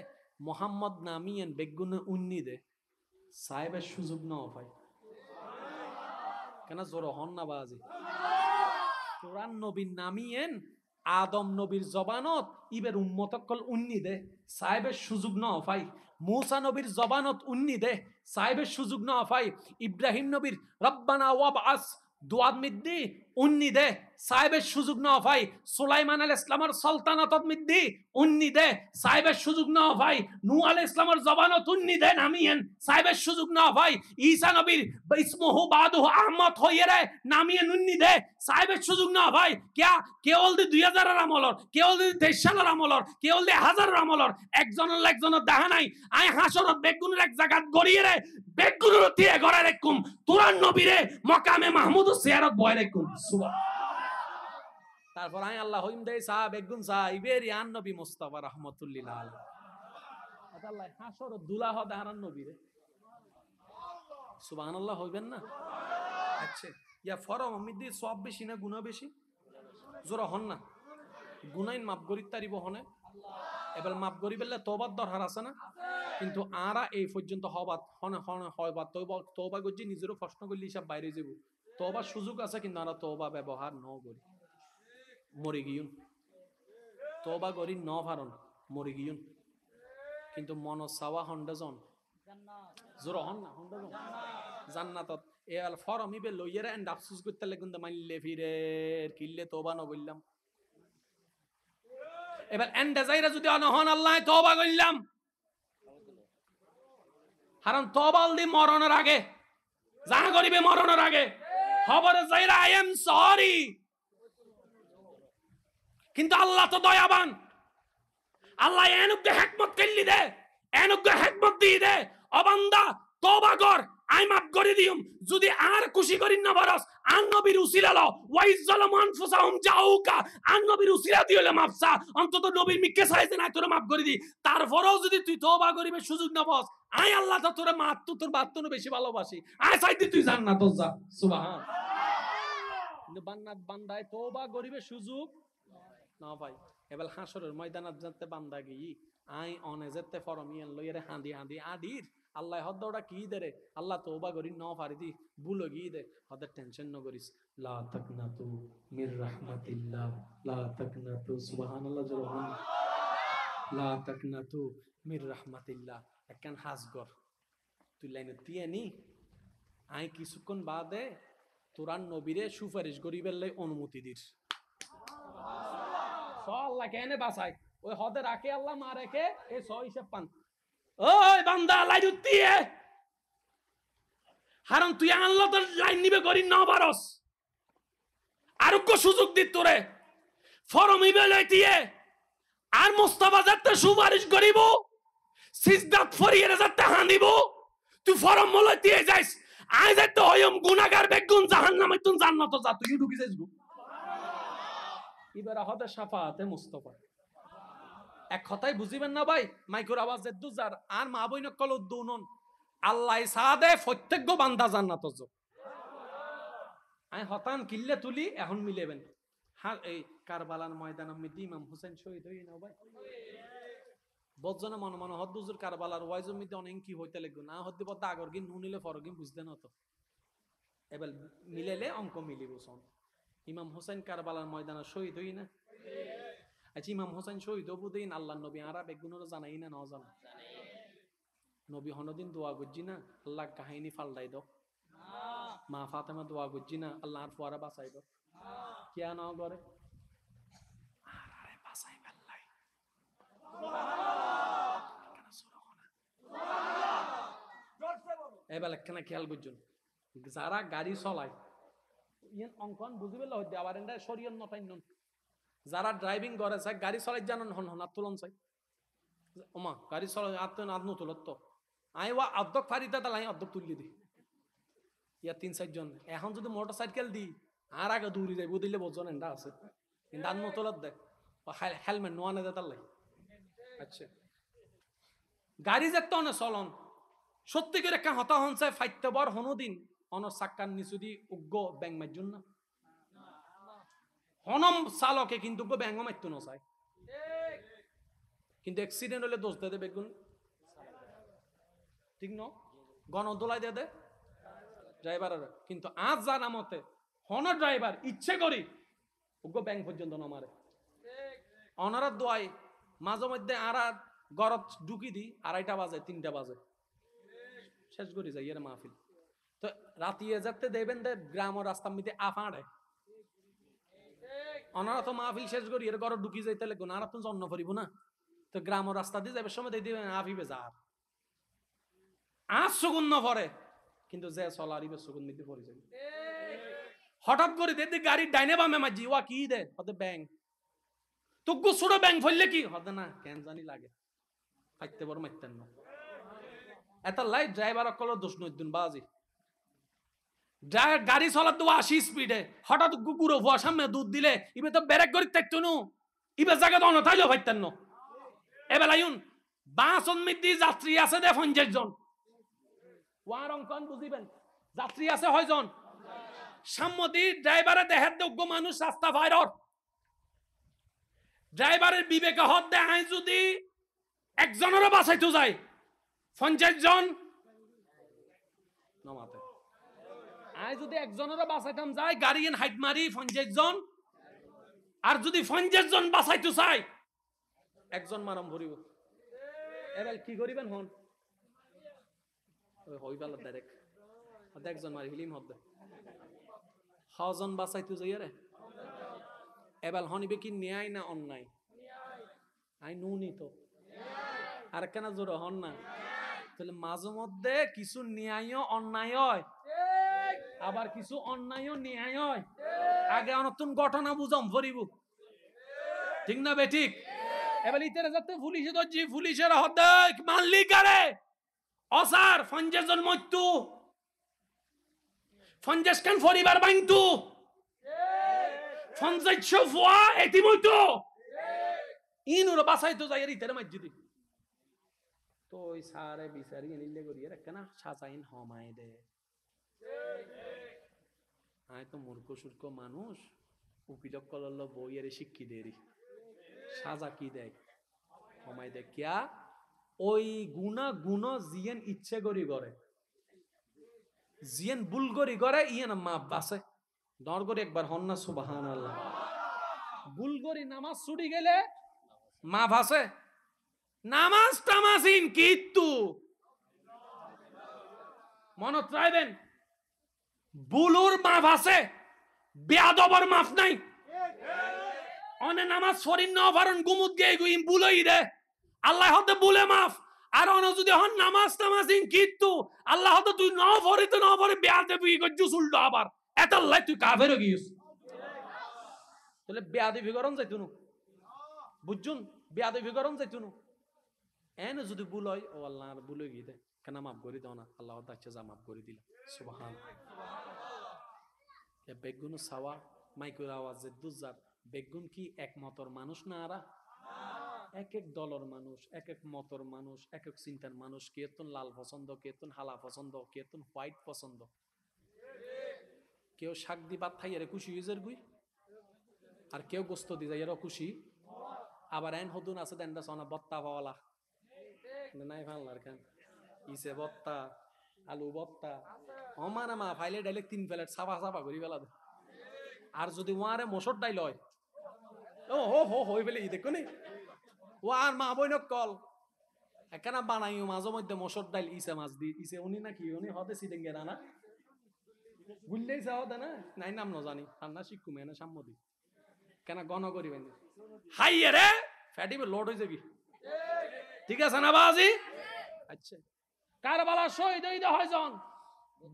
মোহাম্মদ নামিয়েন বেগুনে উন্নি দে সাহেবের সুযোগ না ভাই কেন জোর হন না বাজি কোরআন নবীর নামিয়েন আদম নবীর জবানত ইবের উম্মতকল উন্নি দে সাহেবের সুযোগ না ভাই, মুসা নবীর জবানত উন্নি দে সাহেবের সুযোগ না ভাই, ইব্রাহিম নবীর রব্বানা ওয়াবআস দুআ মিদ্দি উন্নি দে সাহেবের সুযোগ না ভাই সুলাইমান আল ইসলামের সালতানাত মিদ্দি উন্নি দে সাহেবের সুযোগ না ভাই নূহ আল ইসলামের জবানত উন্নি দে নামিয়েন সাহেবের সুযোগ না ভাই ঈসা নবীর ইসমুহু বাদুহু আহমদ হইয়ে রে নামিয়েন উন্নি দে সাহেবের সুযোগ না ভাই কিয়া কেবল দি 2000 এর আমলর কেবল দি 23 সালের আমলর কেবল দি 1000 এর আমলর একজনের দেখা নাই আই হাসরত বেগুনের এক জায়গাত গড়িয়ে রে বেগুনের দিয়ে গড়া রাখুম তুরান নবীরে মকামে মাহমুদ সিয়ারত বয় রাখুম সুবহান তারপর আই আল্লাহ হইম দেই সাহাব বেগুন সাহিবের ইয়ান নবী মুস্তাফা রাহমাতুল্লিল আলাইহি আল্লাহ হাসরত দুলাহ দাহারান নবীরে সুবহানাল্লাহ হইবেন না আচ্ছা ইয়া ফরম মিদ্দি সব বেশি না গুনাহ বেশি জোরা হন না গুনাইন মাফ করি তারিব হনে এবার মাফ করি বললে তওবার দরকার আছে না কিন্তু আরা এই পর্যন্ত হবাত হনে হনে হয়বাত তওবা গজি নিজেরও প্রশ্ন করলি সব বাইরে যাব তওবার সুযোগ আছে কিন্তু আরা তওবা ব্যবহার ন করি মরে গিয়ুন তওবা করি ন পারন মরে গিয়ুন কিন্তু মন চাওয়া হন্ডাজন জোর হন না হন্ডাজন জান্নাতত এ আল ফরমি বে লইয়েরা এন্ড আফসোস করতে লাগুন দা মাইলে ফিরে কিল্লে তওবা ন কইলাম এবার এন্ড যাইরা যদি অনহন আল্লাহ তওবা কইলাম হারাম তওবাল দি মরণের আগে জানা করিবে মরণের আগে খবরে যাইরা আই এম সরি কিন্তু আল্লাহ তো দয়াবান আল্লাহ এনুকে হিকমত কইলি দে এনুকে হিকমত দি দে ও বান্দা তওবা কর আই মাফ করে দিউম যদি আর খুশি করিন না বরস আন নবীর উসিলা ল ওয়াইজ জালাম আনফুসাহুম জাউকা আন নবীর উসিলা দিলে মাফসা অন্তত নবীর মিকে সাইতে না তোরে মাফ করে দি তারপরেও যদি তুই তওবা করিবে সুযোগ না পাস আই আল্লাহ তো তোরে মাফ তো তোর বাত তো বেশি ভালোবাসি আই চাইতে তুই জান্নাত যা সুবহান কিন্তু বান্দায় তওবা করিবে সুযোগ না ভাই এবার হাসরের ময়দানত যাতে বান্দা গই আই অনে যেতে ফরমিয়ান লইরে হাঁদি হাঁদি আদির আল্লাহ হদ্দটা কি দেরে আল্লাহ তওবা করি ন পারি দি ভুলো গিয়ে দে হদের টেনশন ন করিস লা তাকনাতু মির রাহমাতিল্লাহ লা তাকনাতু সুবহানাল্লাহ জরহান লা তাকনাতু মির রাহমাতিল্লাহ একখান হাসগর তুই লাইনে তিয়ানি আই কিছুক্ষণ বাদে তোরান নবীরে সুপারিশ করিবার লাই অনুমতি দিস আল্লাহ কেনে বাঁচায় ওই হদে রাখে আল্লাহ মা রেখে এই স হিসেব পান ওই বান্দা লাইন উত্তিয়ে হারাম তুই আল্লাহ তোর লাইন নিবে করি না পারস আরোগ্য সুযোগ দিত তোরে ফরম ইবে লইতিয়ে আর মুস্তাফা যাতে সুপারিশ করিব সিজদাত ফরিয়ে যাতে হানিব তুই ফরম লইতিয়ে যাইস আই যাতে হয়ম গুনাহগার বেগুন জাহান্নামে তুই জান্নাত যা তুই ঢুকি যাইস গো এবার হদে শাফাতে মুস্তাফা এক কথাই বুঝিবেন না ভাই মাইক্রোর আওয়াজ দুজার আর মা বইন কল দুনন আল্লাহ সাদে প্রত্যেক বান্দা জান্নাত যো আই হতান কিল্লে তুলি এখন মিলেবেন হ্যাঁ এই কারবালার ময়দানে মধ্যে ইমাম হোসেন শহীদ হই না ভাই বজ্জনে মনে মনে হদ্দুজুর কারবালার ওয়াইজের মধ্যে অনেক কি হইতে লাগবে না হদ্দি পদ্মা আগর গিয়ে নুনিলে ফরগি বুঝতে না তো এবার মিলেলে অঙ্ক মিলিব সন ইমাম হোসেন কারবালার ময়দানে শহীদ হই না আচ্ছা ইমাম হোসেন শহীদ হবু দিন আল্লাহ নবী আরা বেগুনের জানাই না জানা নবী হনদিন দোয়া করছি না আল্লাহ কাহিনী ফালদাই দাও মা ফাতেমা দোয়া করছি না আল্লাহ আর ফুয়ারা বাঁচাই দাও কিয়া না করে আরে বাঁচাই ফেললাই এবার একখানা খেয়াল করছেন যারা গাড়ি চলায় ইয়েন অঙ্কন বুঝিবে হইতে আবার এন্ডা শরীয়ত নটাই নন যারা ড্রাইভিং করে চাই গাড়ি চলাই জানেন হন হন তুলন চাই ওমা গাড়ি চলাই আত্ম আত্ম তুলত তো আই ওয়া অর্ধক ফারিতে তাহলে আমি অর্ধক তুলিয়ে দিই ইয়া 3-4 জন এখন যদি মোটর সাইকেল দিই আর আগে দৌড়ি যাই বুঝলে বোঝন এন্ডা আছে কিন্তু আত্ম তুলত দেয় হেলমেট নোয়া নেই তার লাগে আচ্ছা গাড়ি যেতে অনেক চলন সত্যি করে একটা হতা হন চাই ফাইতে বর হনদিন অনর সাক্কার নিচু দি উগ্র ব্যাং মারজুন না হনম চালকে কিন্তু ব্যাঙ্গ মারতো না চাই কিন্তু অ্যাক্সিডেন্ট হলে দোষ দে বেগুন ঠিক ন গণ দোলাই দে ড্রাইভারের কিন্তু আজ জানা মতে হন ড্রাইভার ইচ্ছে করি উগ্র ব্যাং পর্যন্ত না মারে অনারার দোয়াই মাঝে মধ্যে আর গরত ঢুকি দি 2:30 বাজে 3টা বাজে শেষ করি যাই এর মাহফিল তো রাতিয়ে যাতে দেবেন দে গ্রাম ও রাস্তার মধ্যে আফাড়ে অনারা তো মাহফিল শেষ করি এর ঘরে ঢুকি যাইতে লাগবো না, আর তো জন্ম করিব না, তো গ্রাম রাস্তা দিয়ে যাবে সময় দিয়ে দিবেন আফিবে যার আর সুগুন ন পরে, কিন্তু যে চলারিবে সুগুন নিতে পড়ে যাবে। হঠাৎ করে দেখতে গাড়ির ডাইনে বামে মাঝি ওয়া কি দে হতে ব্যাং তুগু ছোট ব্যাং ফেললে কি হতে না কেন জানি লাগে ফাইতে বড় মারতেন না এত লাইট ড্রাইভার অকল দোষ নইদিন বাজি গাড়ি চলার তো 80 স্পিডে হঠাৎ কুকুরো ভুয়া সামনে দুধ দিলে ইবে তো ব্রেক করি থাকতো নু ইবে জায়গা তো অনথাইলেও ফাইতেন না এবেলাইন বাসন মিদি যাত্রী আছে দে 50 জন ওয়ার অঙ্কন বুঝিবেন যাত্রী আছে হয়জন সাম্মতি ড্রাইভারে দেহের যোগ্য মানুষ রাস্তা ফাইরর ড্রাইভারের বিবেকে হদ দে আই যদি একজনেরও বাঁচাইতে যায় 50 জন নমাতে আই যদি একজনেরও বাঁচাইতাম যায় গাড়ি এন হাইট মারি 50 জন আর যদি 50 জন বাঁচাইতে চাই একজন মারম ভরিব এবার কি করিবেন হন ওই হইবাল ডাইরেক্ট হদ একজন মারি হিলিম হদ হজন বাঁচাইতে যাই রে এবার হনিবে কি ন্যায় না অন্যায় আই নুনি তো আর কেন জোর হন না তাহলে মাঝে মধ্যে কিছু ন্যায় অন্যায় হয় আবার কিছু অন্যায় ন্যায় হয় আগে নতুন ঘটনা বুঝাম ভরিব ঠিক না বে ঠিক এবার ইতারে যাতে পুলিশে দজি পুলিশের হদে মানলি কারে অসার 50 জন মৃত্যু 50 খান পরিবার বাইন্তু 50 ফুয়া এটি মইতো ইনুর বাসাইতো যাই ইতারে মসজিদে তো ওই সারে বিচারি নিলে করিয়ে রাখে না সাজাইন হমায় দে আয় তো মূর্খ সূর্খ মানুষ উকিলক কলল বইয়ের শিক্ষি দেরি সাজা কি দেয় হমায় দে কিয়া ওই গুণা গুণ জিয়েন ইচ্ছে করি করে জিয়েন ভুল করি করে ইয়েন মাপ বাসে দর করে একবার হন না সুবহানাল্লাহ ভুল করি নামাজ ছুটি গেলে মা ভাসে নামাজ টামাজিন কিন্তু মনত রাখবেন বুলুর মাফ আছে বেয়াদবর মাফ নাই অনে নামাজ শরীর ন পারন গুমুত গিয়ে গুইম বুলই দে আল্লাহ হতে বুলে মাফ আর অন যদি হন নামাজ টামাজিন কিন্তু আল্লাহ হতে তুই ন পড়ি তো ন পড়ি বেয়াদে বুই গজ্জু উল্টো আবার এত আল্লাহ তুই কাফের হয়ে গিয়েছিস তাহলে বেয়াদে বিগরণ যাইতুনু বুঝছুন বেয়াদে বিগরণ যাইতুনু এনে যদি ভুল হয় ও আল্লাহ আর ভুলে গিয়ে দে কেন মাফ করে দাও না আল্লাহ দাচ্ছে যা মাফ করে দিলাম সুবহান এ বেগুন সাওয়া মাইকুর আওয়াজে দুজার বেগুন কি এক মতর মানুষ না আরা এক এক দলর মানুষ এক এক মতর মানুষ এক এক চিন্তার মানুষ কেতন লাল পছন্দ কেতন হালা পছন্দ কেতন হোয়াইট পছন্দ কেউ শাক দি ভাত খাই এর খুশি ইউজের গুই আর কেউ গোস্ত দি যায় এরও খুশি আবার এন হদুন আছে দেন সোনা বত্তা পাওয়ালা নাই ফানলার খান ইসে বত্তা আলু বত্তা অমানা মা ফাইলে ডাইলে 3 প্লেট সাফা সাফা করি ফেলা দে আর যদি ওয়ারে মসুর ডাইল হয় ও হো হো হই ফেলে দেখো নি ও আর মা বইন কল একখানা বানাইও মাঝে মধ্যে মসুর ডাইল ইসে মাছ দি ইসে উনি নাকি উনি হতে সিদেঙ্গে রানা বুঝলেই যাও দে না নাই নাম ন জানি ঠান্ডা শিক্ষু মেনে সাম্মদি কেন গণ করিবেন হাই রে ফ্যাটিবে লোড হয়ে যাবি ঠিক আছে না বাজি আচ্ছা কারবালা শহীদ হইতে হয় জন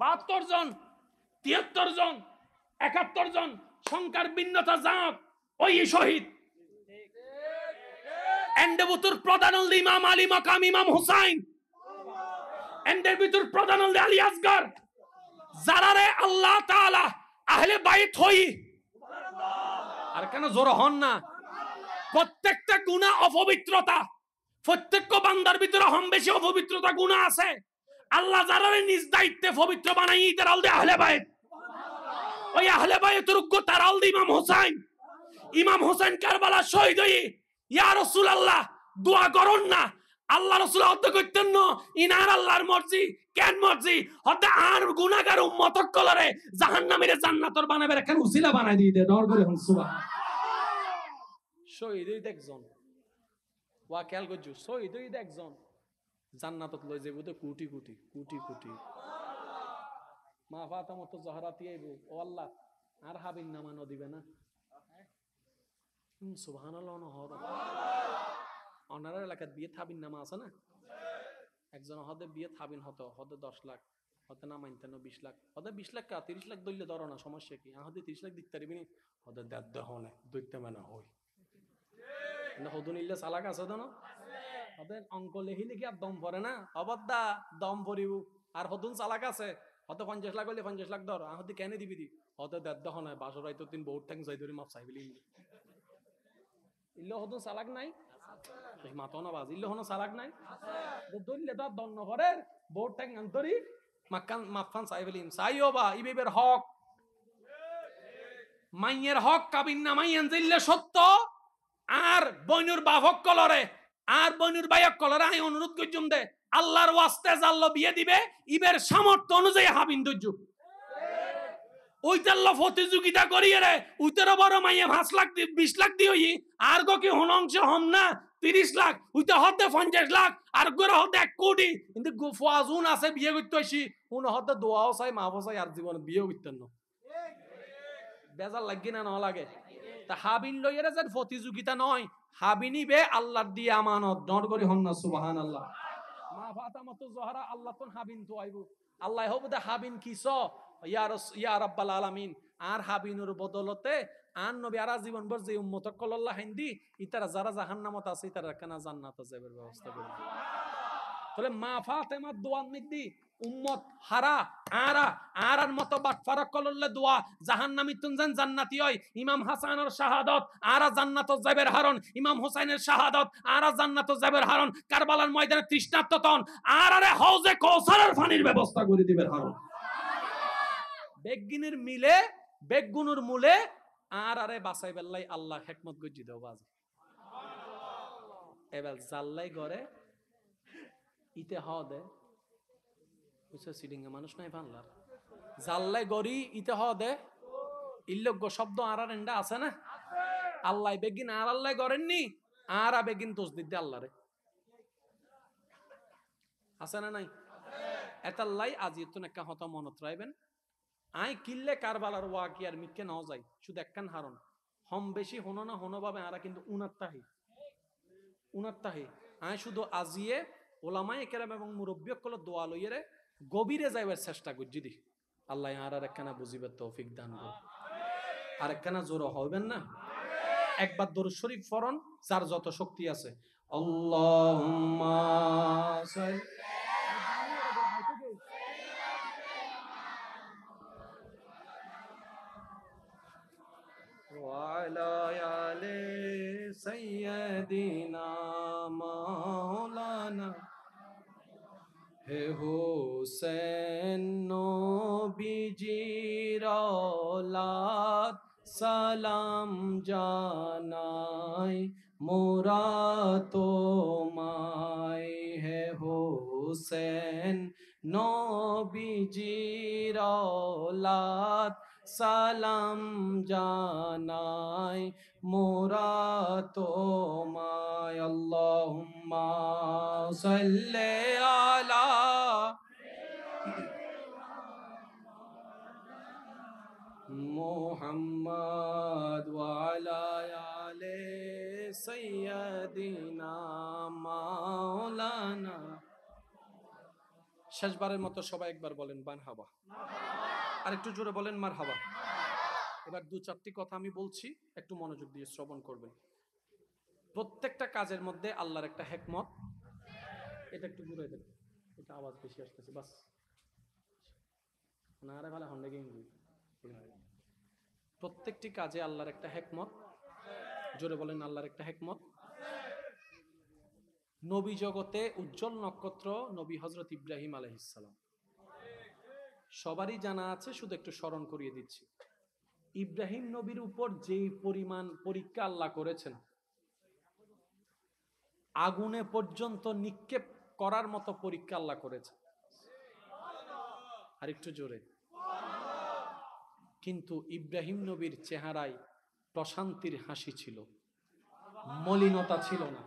72 জন 73 জন 71 জন সংখ্যার ভিন্নতা যাক ওই শহীদ এন্ডে ভিতর প্রধান হল ইমাম আলী মাকাম ইমাম হুসাইন এন্ডের ভিতর প্রধান হল আলী আসগর যারারে আল্লাহ তাআলা আহলে বাইত হই আর কেন জোর হন না প্রত্যেকটা গুনাহ অপবিত্রতা প্রত্যেক বান্দার ভিতরে হম বেশি অপবিত্রতা গুনাহ আছে আল্লাহ যারারে নিজ দায়িত্বে পবিত্র বানাই তারাল দে আহলে বাইত ওই আহলে বাইতের উগ্র তারাল দে ইমাম হোসেন কারবালা শহীদ হই ইয়া রাসূলুল্লাহ দোয়া করুন না আল্লাহ রাসূল হতে কইতেন না ইনার আল্লাহর মর্জি কেন মর্জি হতে আর গুনাহগার উম্মত কলরে জাহান্নামীরে জান্নাতর বানাবে কেন উসিলা বানাই দিয়ে দে দর করে সুবহান শহীদ হই একজন ওয়া খেয়াল করছো শহীদ হই একজন জান্নাতত লই যাইব তো কোটি কোটি কোটি কোটি মা ফাতেমা তো জহরাতি আইব ও আল্লাহ আর হাবিন নামানো দিবে না সুবহানাল্লাহ নহর অনার এলাকার বিয়ে থাবিন নামা আছে না, একজন হদে বিয়ে থাবিন হতো হদে 10 লাখ, হতে না মানতেন 20 লাখ, হদে 20 লাখ কা 30 লাখ দইলে ধরো না, সমস্যা কি? হদে 30 লাখ দিতে পারবি নি, হদে দেড় হনে দইতে মানে হই না হদুন ইল্লে চালাক আছে তো না, হদে অঙ্ক লেহি লিখি আর দম পড়ে না, অবদ্দা দম পড়িব আর হদুন চালাক আছে, হতে 50 লাখ হইলে 50 লাখ ধর, হদে কেন দিবি দি, হদে দেড় হনে বাসর রাইতো তিন বহুত ট্যাং যাই ধরে মাপ চাইবিলি ইল্লে হদুন চালাক নাই, মাতো না বাজ ইল্লে হনো চালাক নাই, দইলে তো দম নভরে বহুত ট্যাং আন্তরি মাক্কান মাফান চাইবিলি চাইও বা ইবের হক মাইয়ের হক কাবিন না মাইয়েন জিল্লে সত্য আর বইনুর বাভক কলরে আর বইনুর বাইক কলরে আমি অনুরোধ করছুম দে আল্লাহর ওয়াস্তে জাল্লো বিয়ে দিবে ইবের সামর্থ্য অনুযায়ী হাবিন দজ্জ ওইটার প্রতিযোগিতা করিয়ে রে ওইটারও বড় মাইয়া 5 লাখ 20 লাখ দিয়ে আর গো কি হন অংশ হম না 30 লাখ ওইটা হতে 50 লাখ আর গোরা হতে 1 কোটি কিন্তু ফুয়াজুন আছে বিয়ে করতে আসি উন হতে দোয়াও চাই মাফও চাই আর জীবনে বিয়ে করতেন না বেজার লাগি না লাগে তা হাবিন লইয়েরা যেন প্রতিযোগিতা নয় হাবিনি বে আল্লাহর দিয়ে আমানত ডর করি হন না সুবহানাল্লাহ মা ফাতেমা তো জোহরা আল্লাহ তো হাবিন তো আইবো আল্লাহ হবে দে হাবিন কিস ইয়া রাব্বাল আলামিন আর হাবিনুর বদলতে আন নবী আর জীবন ভর যে উম্মত কল্লাহ হিন্দি ইতারা যারা জাহান্নামত আছে ইতারা কেন জান্নাতে যাবের ব্যবস্থা করে তাহলে মা ফাতেমার দোয়া নিদি উম্মত হারা আরার মতো বাটফারা কললে দোয়া জাহান্নামী তুনজান জান্নাতি হয় ইমাম হাসানের শাহাদাত আরা জান্নাত যাবের হারণ ইমাম হুসাইনের শাহাদাত আরা জান্নাত যাবের হারণ কারবালার ময়দানে তৃষ্ণার্ত তন আরে হাউজে কাউসারের পানির ব্যবস্থা করে দিবের হারণ বেগগিনের মিলে বেগগুনুর মূলে আরে বাঁচাই বেল্লাই আল্লাহ হিকমত গজি দেও বাজ এবার জাল্লাই গরে ইতে হদে বুঝছো সিডিংয়ে মানুষ নাই বাংলার জাল্লাই গরি ইতে হদে ইল্লজ্ঞ শব্দ আর এন্ডা আছে না আল্লাহ বেগিন আর আল্লাহ গরেননি আর বেগিন দোষ দিতে আল্লাহরে আছে না নাই এতাল্লাই আজি তো একটা হতা মনত রাখবেন আই কিল্লে কারবালার ওয়াকি আর মিক্কে নাও যাই শুধু একখান হারণ হম বেশি হনো না হনো ভাবে আরা কিন্তু উনাত্তাহি আই শুধু আজিয়ে ওলামায়ে কেরাম এবং মুরব্বী কল দোয়া লইয়ে গভীরে যাইবার চেষ্টা করছি দি আল্লাহ আর একখানা বুঝিবার তৌফিক দান করুন আর একখানা জোর হইবেন না একবার দরুদ শরীফ পড়ন যার যত শক্তি আছে আল্লাহুম্মা وعلى آل سيدنا مولانا হে হোসেন নবীজির औलाद সালাম জানাই মোরা তোমায় হে হোসেন নবীজির औलाद সালাম জানাই মোরা তোমায় আল্লাহুম্মা সাল্লি আলা মুহাম্মদ ওয়া আলা আলি সাইয়্যিদিনা মাওলানা শেষবারের মতো সবাই একবার বলেন মারহাবা আর একটু জোরে বলেন মারহাবা এবার 2-4টি কথা আমি বলছি একটু মনোযোগ দিয়ে শ্রবণ করবেন প্রত্যেকটা কাজের মধ্যে আল্লাহর একটা হিকমত এটা একটু ঘুরে দেন এটা আওয়াজ বেশি আসতেছে বাস না আরে ভালো হন্ডে গেম প্রত্যেকটি কাজে আল্লাহর একটা হিকমত জোরে বলেন আল্লাহর একটা হিকমত নবী জগতে উজ্জ্বল নক্ষত্র নবী হযরত ইব্রাহিম আলাইহিস সালাম সবারই জানা আছে শুধু একটু স্মরণ করিয়ে দিচ্ছি ইব্রাহিম নবীর উপর যেই পরিমাণ পরীক্ষা আল্লাহ করেছেন আগুনে পর্যন্ত নিক্ষেপ করার মতো পরীক্ষা আল্লাহ করেছেন আর একটু জোরে কিন্তু ইব্রাহিম নবীর চেহারায় প্রশান্তির হাসি ছিল মলিনতা ছিল না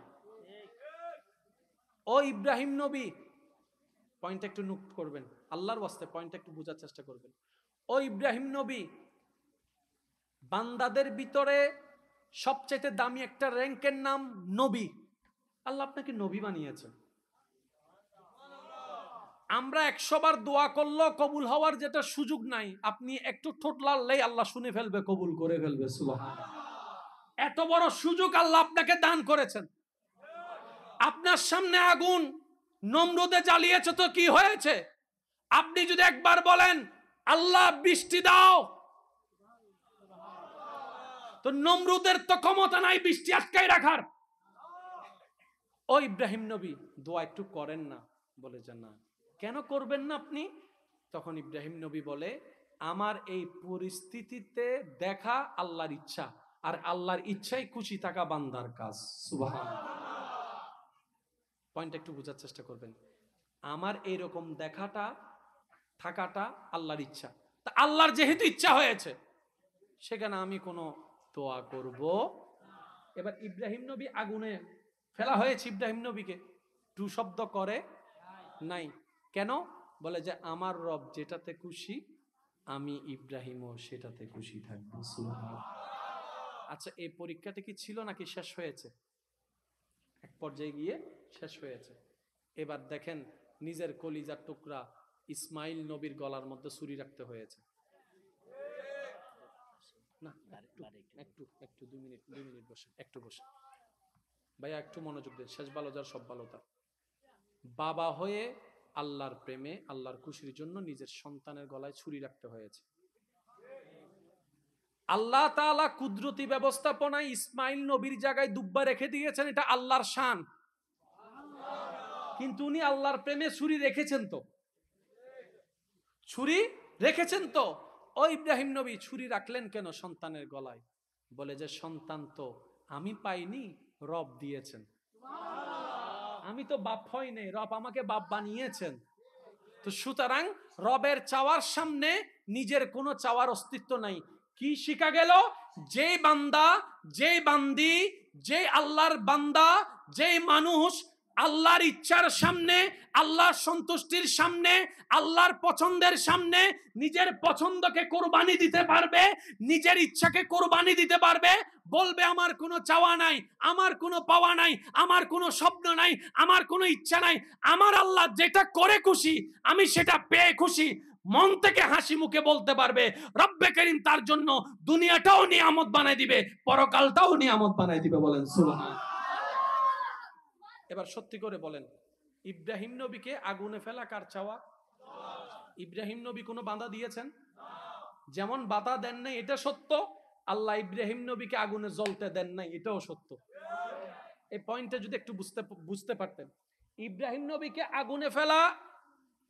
ও ইব্রাহিম নবী পয়েন্ট একটু নোট করবেন আল্লাহর ওয়াস্তে পয়েন্ট একটু বোঝার চেষ্টা করবেন ও ইব্রাহিম নবী বান্দাদের ভিতরে সবচাইতে দামি একটা র্যাঙ্কের নাম নবী। আল্লাহ আপনাকে নবী বানিয়েছেন। আমরা 100 বার দোয়া করলেও কবুল হওয়ার যেটা সুযোগ নাই, আপনি একটু ঠোঁট লাড়লেই আল্লাহ শুনে ফেলবে, কবুল করে ফেলবে। সুবহানাল্লাহ। এত বড় সুযোগ আল্লাহ আপনাকে দান করেছেন। আপনার সামনে আগুন নমরুদে জ্বালিয়েছে তো কি হয়েছে? আপনি যদি একবার বলেন আল্লাহ বৃষ্টি দাও, তো নমরুদের তো ক্ষমতা নাই বৃষ্টি আটকাই রাখার। ও ইব্রাহিম নবী দোয়া একটু করেন না। বলে যে না। কেন করবেন না আপনি? তখন ইব্রাহিম নবী বলে, আমার এই পরিস্থিতিতে দেখা আল্লাহর ইচ্ছা, আর আল্লাহর ইচ্ছাই খুশি থাকা বান্দার কাজ। সুবহানাল্লাহ। পয়েন্ট একটু বোঝার চেষ্টা করবেন। আমার এইরকম দেখাটা থাকাটা আল্লাহর ইচ্ছা, তা আল্লাহর যেহেতু ইচ্ছা হয়েছে, সেখানে আমি কোনো দোয়া করব। এবার ইব্রাহিম নবী আগুনে ফেলা হয়েছে, ইব্রাহিম নবীকে টু শব্দ করে নাই। কেন? বলে যে আমার রব যেটাতে খুশি, আমি ইব্রাহিমও সেটাতে খুশি থাকবো। সুবহানাল্লাহ। আচ্ছা, এই পরীক্ষাটা কি ছিল নাকি শেষ হয়েছে? এক পর্যায়ে গিয়ে শেষ হয়েছে। এবার দেখেন, নিজের কলিজার টুকরা ইসমাইল নবীর গলার মধ্যে ছুরি রাখতে হয়েছে। না, একটু 2 মিনিট বসে, একটু বসে ভাইয়া, একটু মনোযোগ দেন। শেষ ভালো যার সব ভালো তার। বাবা হয়ে আল্লাহর প্রেমে, আল্লাহর খুশির জন্য নিজের সন্তানের গলায় ছুরি রাখতে হয়েছে। আল্লাহ তাআলা কুদরতি ব্যবস্থাপনায় ইসমাইল নবীর জায়গায় দুব্বা রেখে দিয়েছেন, এটা আল্লাহর শান। কিন্তু উনি আল্লাহর প্রেমে ছুরি রেখেছেন তো, ছুরি রেখেছেন তো। ও ইব্রাহিম নবী ছুরি রাখলেন কেন সন্তানের গলায়? বলে যে সন্তান তো আমি পাইনি, রব দিয়েছেন। আমি তো বাপ হই নাই, রব আমাকে বাপ বানিয়েছেন। তো সুতরাং রবের চাওয়ার সামনে নিজের কোনো চাওয়ার অস্তিত্ব নাই। কি শিখা গেল? যে বান্দা, যে বান্দি, যে আল্লাহর বান্দা, যে মানুষ আল্লাহর ইচ্ছার সামনে, আল্লাহর সন্তুষ্টির সামনে, আল্লাহর পছন্দের সামনে নিজের পছন্দকে কোরবানি দিতে পারবে, নিজের ইচ্ছাকে কোরবানি দিতে পারবে, বলবে আমার কোনো চাওয়া নাই, আমার কোনো পাওয়া নাই, আমার কোনো স্বপ্ন নাই, আমার কোনো ইচ্ছা নাই, আমার আল্লাহ যেটা করে খুশি আমি সেটা পেয়ে খুশি, মন থেকে হাসি মুখে বলতে পারবে, রব্বে করিম তার জন্য দুনিয়াটাও নিয়ামত বানাই দিবে, পরকালটাও নিয়ামত বানাই দিবে। বলেন সুবহানাল্লাহ। এবার সত্যি করে বলেন, ইব্রাহিম নবীকে আগুনে ফেলা কার চাওয়া? ইব্রাহিম নবী কোনো বাধা দিয়েছেন? যেমন বাধা দেন নাই এটা সত্য, আল্লাহ ইব্রাহিম নবীকে আগুনে জ্বলতে দেন নাই এটাও সত্য। এই পয়েন্টটা যদি একটু বুঝতে পারতেন। ইব্রাহিম নবীকে আগুনে ফেলা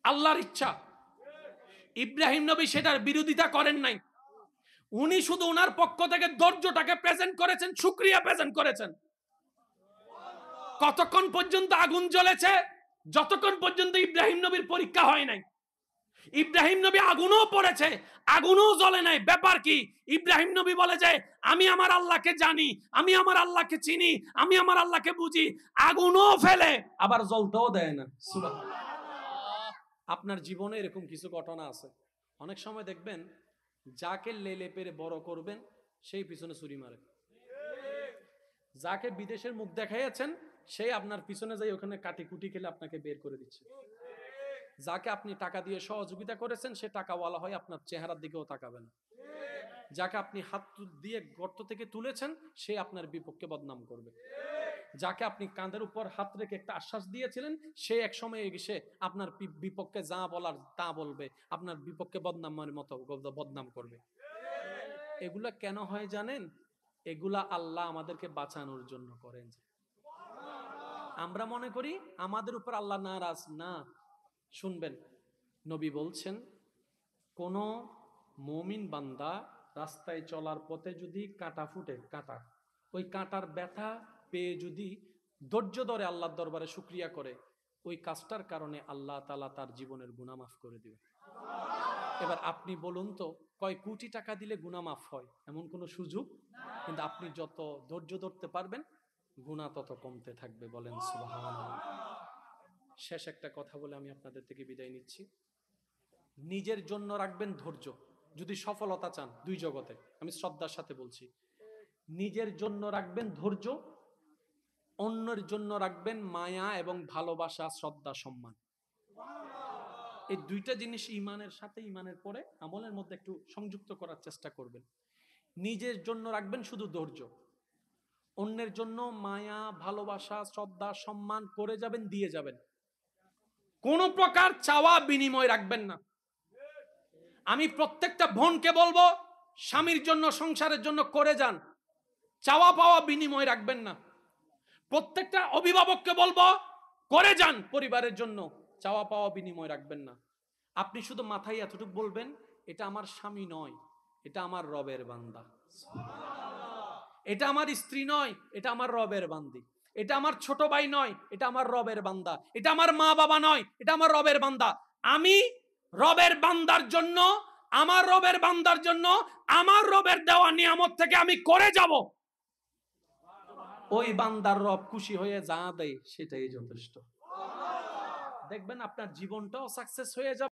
আল্লাহর ইচ্ছা, ইব্রাহিম নবী সেটার বিরোধিতা করেন নাই। উনি শুধু ওনার পক্ষ থেকে ধৈর্যটাকে প্রেজেন্ট করেছেন, শুকরিয়া প্রেজেন্ট করেছেন। কতক্ষণ পর্যন্ত আগুন জ্বলেছে? যতক্ষণ পর্যন্ত ইব্রাহিম নবীর পরীক্ষা হয় নাই। ইব্রাহিম নবী আগুনও পড়েছে, আগুনও জ্বলে নাই, ব্যাপার কি? ইব্রাহিম নবী বলে যে আমি আমার আল্লাহকে জানি, আমি আমার আল্লাহকে চিনি, আমি আমার আল্লাহকে বুঝি। আগুনও ফেলে আবার জ্বলতেও দেয় না। সুবহানাল্লাহ। আপনার জীবনে এরকম কিছু ঘটনা আছে। অনেক সময় দেখবেন যাকে লেলে পেরে বড় করবেন সেই পিছনে ছুরি মারে। যাকে বিদেশের মুখ দেখাইয়াছেন সেই আপনার পিছনে যাই ওখানে কাটি কুটি খেলে আপনাকে বের করে দিচ্ছে। যাকে আপনি টাকা দিয়ে সহযোগিতা করেছেন সে টাকাওয়ালা হয় আপনার চেহারার দিকেও তাকাবে না। যাকে আপনি হাত দিয়ে গর্ত থেকে তুলেছেন সে আপনার বিপক্ষে বদনাম করবে। যাকে আপনি কাঁধের উপর হাত রেখে একটা আশ্বাস দিয়েছিলেন সে এক সময় এসে আপনার বিপক্ষে যা বলার তা বলবে, আপনার বিপক্ষে বদনামের মতো বদনাম করবে। এগুলা কেন হয় জানেন? এগুলা আল্লাহ আমাদেরকে বাঁচানোর জন্য করেন। আমরা মনে করি আমাদের উপর আল্লাহ নারাজ না। শুনবেন, নবী বলছেন কোন মুমিন বান্দা রাস্তায় চলার পথে যদি কাঁটা ফুটে, কাঁটা, ওই কাঁটার ব্যথা পেয়ে যদি ধৈর্য ধরে আল্লাহর দরবারে শুকরিয়া করে, ওই কাজটার কারণে আল্লাহ তাআলা তার জীবনের গুনাহ মাফ করে দিবে। এবার আপনি বলুন তো, কয় কোটি টাকা দিলে গুনাহ মাফ হয় এমন কোনো সুযোগ? কিন্তু আপনি যত ধৈর্য ধরতে পারবেন গুনাহ তত কমতে থাকবে। বলেন সুবহানাল্লাহ। শেষ একটা কথা বলে আমি আপনাদের থেকে বিদায় নিচ্ছি। নিজের জন্য রাখবেন ধৈর্য। যদি সফলতা চান দুই জগতে, আমি শ্রদ্ধার সাথে বলছি, নিজের জন্য রাখবেন ধৈর্য, অন্যের জন্য রাখবেন মায়া এবং ভালোবাসা, শ্রদ্ধা, সম্মান। এই দুইটা জিনিস ইমানের সাথে, ইমানের পরে আমলের মধ্যে একটু সংযুক্ত করার চেষ্টা করবেন। নিজের জন্য রাখবেন শুধু ধৈর্য, অন্যের জন্য মায়া, ভালোবাসা, শ্রদ্ধা, সম্মান করে যাবেন, দিয়ে যাবেন। কোন প্রকার চাওয়া বিনিময় রাখবেন না। আমি প্রত্যেকটা বোনকে বলবো, স্বামীর জন্য, সংসারের জন্য করে যান, চাওয়া পাওয়া বিনিময় রাখবেন না। প্রত্যেকটা অভিভাবককে বলবো, করে যান পরিবারের জন্য, চাওয়া পাওয়া বিনিময় রাখবেন না। আপনি শুধু মাথায় এতটুকু বলবেন, এটা আমার স্বামী নয়, এটা আমার রবের বান্দা। এটা আমার স্ত্রী নয়, এটা আমার রবের বান্দি। এটা আমার ছোট ভাই নয়, এটা আমার রবের বান্দা। এটা আমার মা বাবা নয়, এটা আমার রবের বান্দা। আমি রবের বান্দার জন্য, আমার রবের বান্দার জন্য, আমার রবের দেওয়া নিয়ামত থেকে আমি করে যাব। ওই বান্দার রব খুশি হয়ে যা দেয় সেটাই যথেষ্ট। দেখবেন আপনার জীবনটাও সাকসেস হয়ে যাবে।